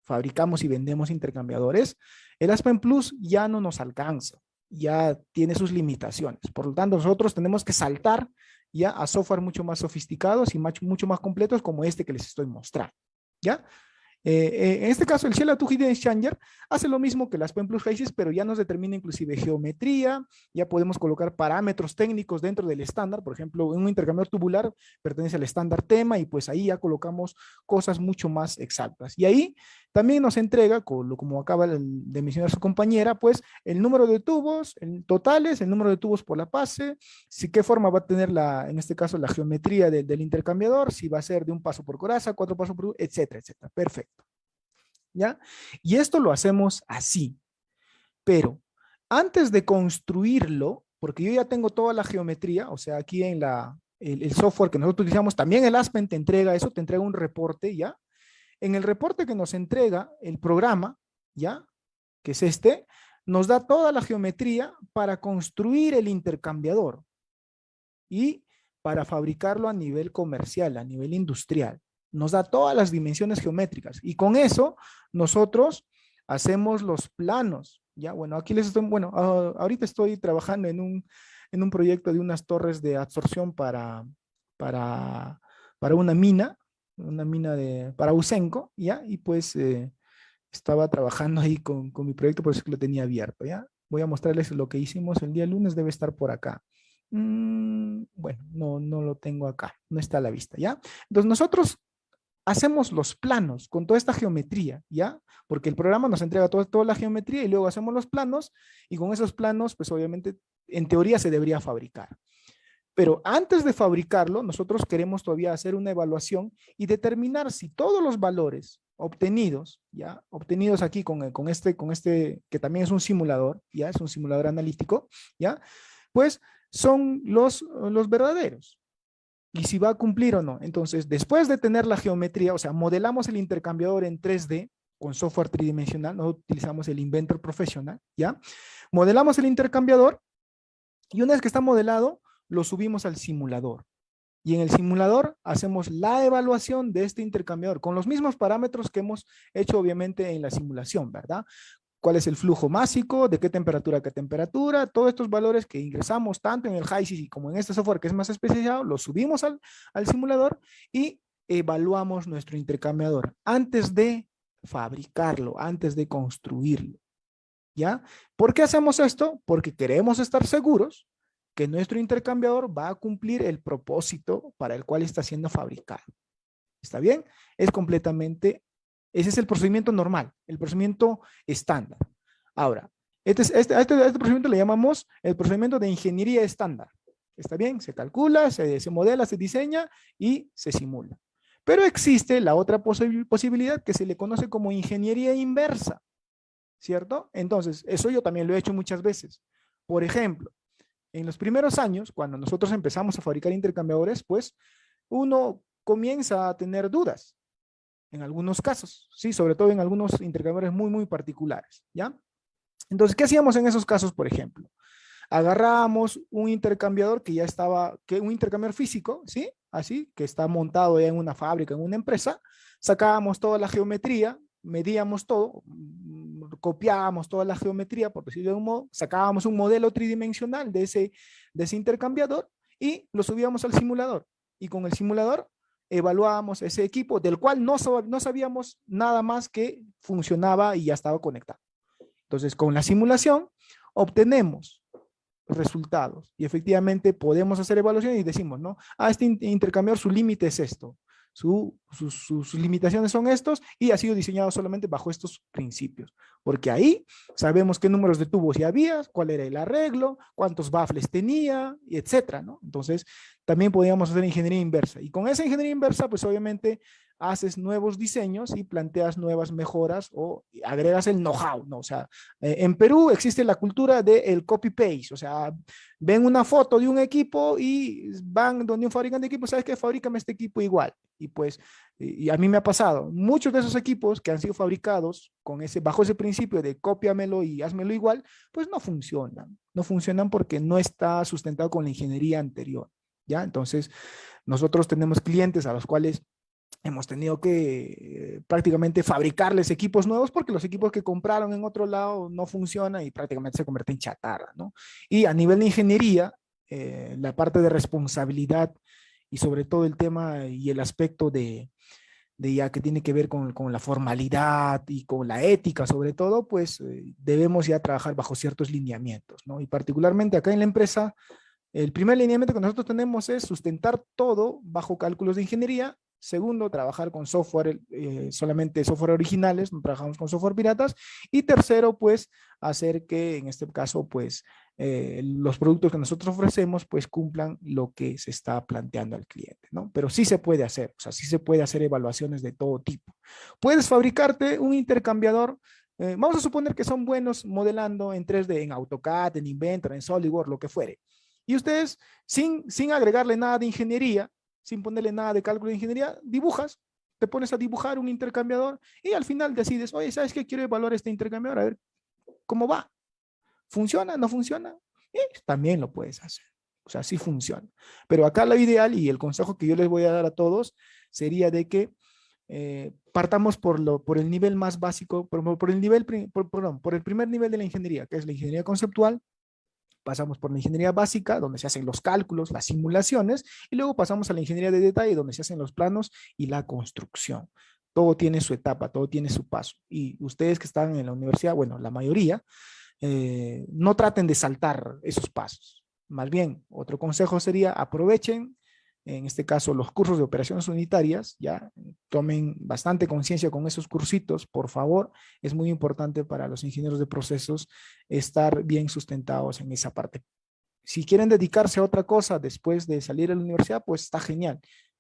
fabricamos y vendemos intercambiadores, el Aspen Plus ya no nos alcanza, ya tiene sus limitaciones. Por lo tanto, nosotros tenemos que saltar ya a software mucho más sofisticados y mucho más completos como este que les estoy mostrando, ¿ya? En este caso, el Shell Tube Heat Exchanger hace lo mismo que el Aspen Plus HYSYS, pero ya nos determina inclusive geometría, ya podemos colocar parámetros técnicos dentro del estándar. Por ejemplo, un intercambiador tubular pertenece al estándar tema y pues ahí ya colocamos cosas mucho más exactas. Y ahí también nos entrega, como acaba de mencionar su compañera, pues el número de tubos totales, el número de tubos por la fase, qué forma va a tener en este caso la geometría del intercambiador, si va a ser de un paso por coraza, 4 pasos por, etcétera, etcétera. Perfecto. ¿Ya? Y esto lo hacemos así. Pero antes de construirlo, porque yo ya tengo toda la geometría, o sea, aquí en el software que nosotros utilizamos, también el Aspen te entrega eso, te entrega un reporte, ¿ya? En el reporte que nos entrega el programa, ¿ya? Que es este, nos da toda la geometría para construir el intercambiador y para fabricarlo a nivel comercial, a nivel industrial. Nos da todas las dimensiones geométricas y con eso nosotros hacemos los planos, ¿ya? Bueno, aquí les estoy, bueno, ahorita estoy trabajando en un proyecto de unas torres de absorción para una mina para Usenco, ¿ya? Y pues estaba trabajando ahí con mi proyecto, por eso que lo tenía abierto, ¿ya? Voy a mostrarles lo que hicimos el día lunes, debe estar por acá. Bueno, no lo tengo acá, no está a la vista, ¿ya? Entonces nosotros hacemos los planos con toda esta geometría, ¿ya? Porque el programa nos entrega toda la geometría y luego hacemos los planos y con esos planos, pues obviamente, en teoría se debería fabricar. Pero antes de fabricarlo, nosotros queremos todavía hacer una evaluación y determinar si todos los valores obtenidos, ya, obtenidos aquí con este, que también es un simulador, ya, es un simulador analítico, ya, pues son los verdaderos. Y si va a cumplir o no. Entonces, después de tener la geometría, o sea, modelamos el intercambiador en 3D con software tridimensional, no utilizamos el Inventor Professional, ¿ya? Modelamos el intercambiador y una vez que está modelado, lo subimos al simulador. Y en el simulador hacemos la evaluación de este intercambiador con los mismos parámetros que hemos hecho obviamente en la simulación, ¿verdad? ¿Cuál es el flujo másico? ¿De qué temperatura a qué temperatura? Todos estos valores que ingresamos tanto en el HYSYS como en este software que es más especializado, los subimos al simulador y evaluamos nuestro intercambiador antes de fabricarlo, antes de construirlo. ¿Ya? ¿Por qué hacemos esto? Porque queremos estar seguros que nuestro intercambiador va a cumplir el propósito para el cual está siendo fabricado. ¿Está bien? Ese es el procedimiento normal, el procedimiento estándar. Ahora, este procedimiento le llamamos el procedimiento de ingeniería estándar. ¿Está bien? Se calcula, se modela, se diseña y se simula. Pero existe la otra posibilidad que se le conoce como ingeniería inversa, ¿cierto? Entonces, eso yo también lo he hecho muchas veces. Por ejemplo, en los primeros años, cuando nosotros empezamos a fabricar intercambiadores, pues uno comienza a tener dudas en algunos casos, ¿sí? Sobre todo en algunos intercambiadores muy, muy particulares, ¿ya? Entonces, ¿qué hacíamos en esos casos, por ejemplo? Agarrábamos un intercambiador que ya estaba, un intercambiador físico, ¿sí? Así, que está montado ya en una fábrica, en una empresa, sacábamos toda la geometría, medíamos todo, copiábamos toda la geometría, por decirlo de un modo, sacábamos un modelo tridimensional de ese intercambiador y lo subíamos al simulador. Y con el simulador evaluábamos ese equipo del cual no sabíamos nada más que funcionaba y ya estaba conectado. Entonces, con la simulación obtenemos resultados y efectivamente podemos hacer evaluaciones y decimos, ¿no? Este intercambiador, su límite es esto. Sus limitaciones son estos y ha sido diseñado solamente bajo estos principios, porque ahí sabemos qué números de tubos ya había, cuál era el arreglo, cuántos baffles tenía, etcétera, ¿no? Entonces, también podíamos hacer ingeniería inversa y con esa ingeniería inversa, pues obviamente haces nuevos diseños y planteas nuevas mejoras o agregas el know-how, ¿no? O sea, en Perú existe la cultura del copy-paste, o sea, ven una foto de un equipo y van donde un fabricante de equipo, ¿sabes qué? Fabrícame este equipo igual. Y pues, y a mí me ha pasado, muchos de esos equipos que han sido fabricados bajo ese principio de cópiamelo y házmelo igual, pues no funcionan. No funcionan porque no está sustentado con la ingeniería anterior, ¿ya? Entonces, nosotros tenemos clientes a los cuales hemos tenido que prácticamente fabricarles equipos nuevos porque los equipos que compraron en otro lado no funcionan y prácticamente se convierten en chatarra, ¿no? Y a nivel de ingeniería, la parte de responsabilidad y sobre todo el tema y el aspecto de ya que tiene que ver con la formalidad y con la ética sobre todo, pues debemos ya trabajar bajo ciertos lineamientos, ¿no? Y particularmente acá en la empresa, el primer lineamiento que nosotros tenemos es sustentar todo bajo cálculos de ingeniería. Segundo, trabajar con software, solamente software originales, no trabajamos con software piratas. Y tercero, pues, hacer que en este caso, pues, los productos que nosotros ofrecemos, pues, cumplan lo que se está planteando al cliente, ¿no? Pero sí se puede hacer, o sea, sí se puede hacer evaluaciones de todo tipo. Puedes fabricarte un intercambiador. Vamos a suponer que son buenos modelando en 3D, en AutoCAD, en Inventor, en SolidWorks, lo que fuere. Y ustedes, sin agregarle nada de ingeniería, sin ponerle nada de cálculo de ingeniería, dibujas, te pones a dibujar un intercambiador y al final decides, oye, ¿sabes qué? Quiero evaluar este intercambiador, a ver cómo va. ¿Funciona? ¿No funciona? Y también lo puedes hacer. O sea, sí funciona. Pero acá lo ideal y el consejo que yo les voy a dar a todos sería de que partamos por el nivel más básico, por el primer nivel de la ingeniería, que es la ingeniería conceptual. Pasamos por la ingeniería básica, donde se hacen los cálculos, las simulaciones, y luego pasamos a la ingeniería de detalle, donde se hacen los planos y la construcción. Todo tiene su etapa, todo tiene su paso. Y ustedes que están en la universidad, bueno, la mayoría, no traten de saltar esos pasos. Más bien, otro consejo sería aprovechen, en este caso, los cursos de operaciones unitarias, ya tomen bastante conciencia con esos cursitos, por favor. Es muy importante para los ingenieros de procesos estar bien sustentados en esa parte. Si quieren dedicarse a otra cosa después de salir de la universidad, pues está genial.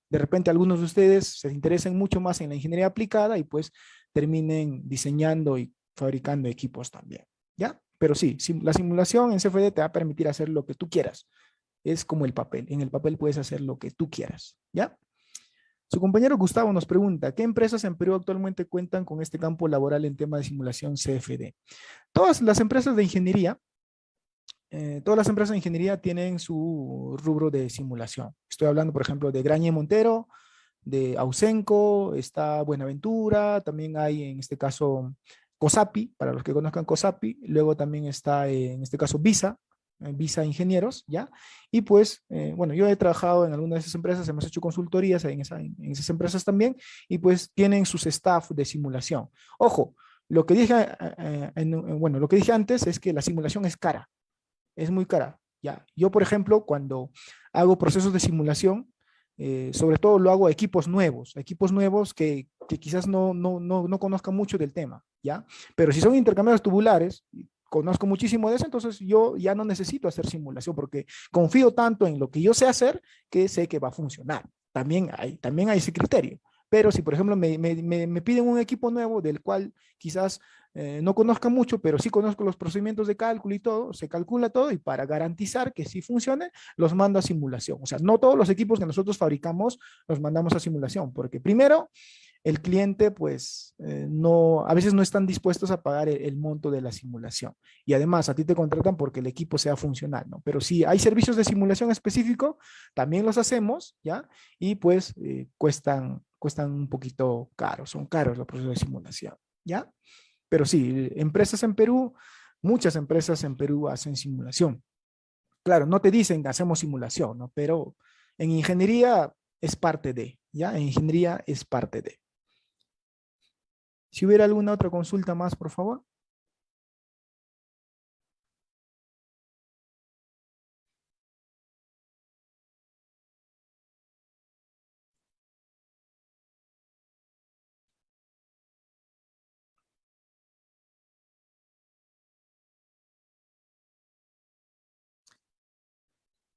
De repente algunos de ustedes se interesen mucho más en la ingeniería aplicada y pues terminen diseñando y fabricando equipos también, ¿ya? Pero sí, la simulación en CFD te va a permitir hacer lo que tú quieras. Es como el papel. En el papel puedes hacer lo que tú quieras, ¿ya? Su compañero Gustavo nos pregunta, ¿qué empresas en Perú actualmente cuentan con este campo laboral en tema de simulación CFD? Todas las empresas de ingeniería, tienen su rubro de simulación. Estoy hablando, por ejemplo, de Graña y Montero, de Ausenco, está Buenaventura, también hay en este caso COSAPI, para los que conozcan COSAPI, luego también está en este caso Visa, Visa Ingenieros, ¿ya? Y pues, bueno, yo he trabajado en alguna de esas empresas, hemos hecho consultorías en esas empresas también, y pues tienen sus staff de simulación. Ojo, lo que dije, bueno, lo que dije antes es que la simulación es cara, es muy cara, ¿ya? Yo, por ejemplo, cuando hago procesos de simulación, sobre todo lo hago a equipos nuevos que quizás no conozcan mucho del tema, ¿ya? Pero si son intercambiadores tubulares, conozco muchísimo de eso, entonces yo ya no necesito hacer simulación porque confío tanto en lo que yo sé hacer que sé que va a funcionar. También hay ese criterio. Pero si, por ejemplo, me piden un equipo nuevo del cual quizás no conozca mucho, pero sí conozco los procedimientos de cálculo y todo, se calcula todo y para garantizar que sí funcione, los mando a simulación. O sea, no todos los equipos que nosotros fabricamos los mandamos a simulación, porque primero, el cliente pues no, a veces no están dispuestos a pagar el monto de la simulación. Y además a ti te contratan porque el equipo sea funcional, ¿no? Pero si hay servicios de simulación específico, también los hacemos, ¿ya? Y pues cuestan un poquito caros, son caros los procesos de simulación, ¿ya? Pero sí, empresas en Perú, muchas empresas en Perú hacen simulación. Claro, no te dicen que hacemos simulación, ¿no? Pero en ingeniería es parte de, ¿ya? En ingeniería es parte de. Si hubiera alguna otra consulta más, por favor.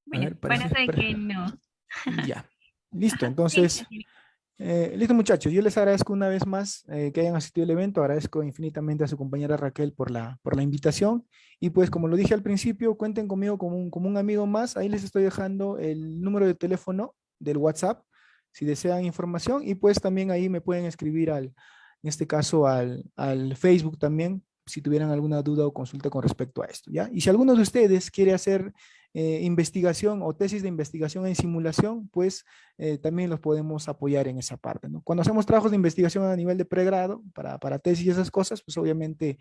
A Bueno, ver, parece que no. ya. Listo, Sí, entonces, listo muchachos, yo les agradezco una vez más que hayan asistido al evento, agradezco infinitamente a su compañera Raquel por la invitación y pues como lo dije al principio, cuenten conmigo como un amigo más, ahí les estoy dejando el número de teléfono del WhatsApp si desean información y pues también ahí me pueden escribir en este caso al Facebook también si tuvieran alguna duda o consulta con respecto a esto, ¿ya? Y si alguno de ustedes quiere hacer investigación o tesis de investigación en simulación, pues también los podemos apoyar en esa parte, ¿no? Cuando hacemos trabajos de investigación a nivel de pregrado, para tesis y esas cosas, pues obviamente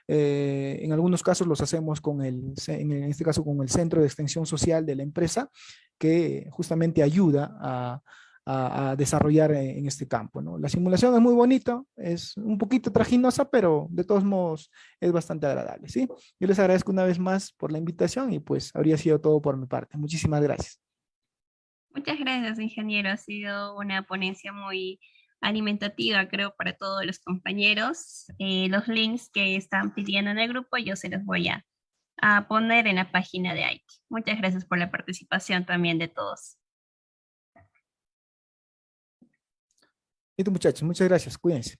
en algunos casos los hacemos en este caso con el Centro de Extensión Social de la empresa, que justamente ayuda a desarrollar en este campo, ¿no? La simulación es muy bonita, es un poquito trajinosa, pero de todos modos es bastante agradable, ¿sí? Yo les agradezco una vez más por la invitación y pues habría sido todo por mi parte. Muchísimas gracias. Muchas gracias, ingeniero. Ha sido una ponencia muy alimentativa, creo, para todos los compañeros. Los links que están pidiendo en el grupo, yo se los voy a poner en la página de IT. Muchas gracias por la participación también de todos. Listo, muchachos, muchas gracias. Cuídense.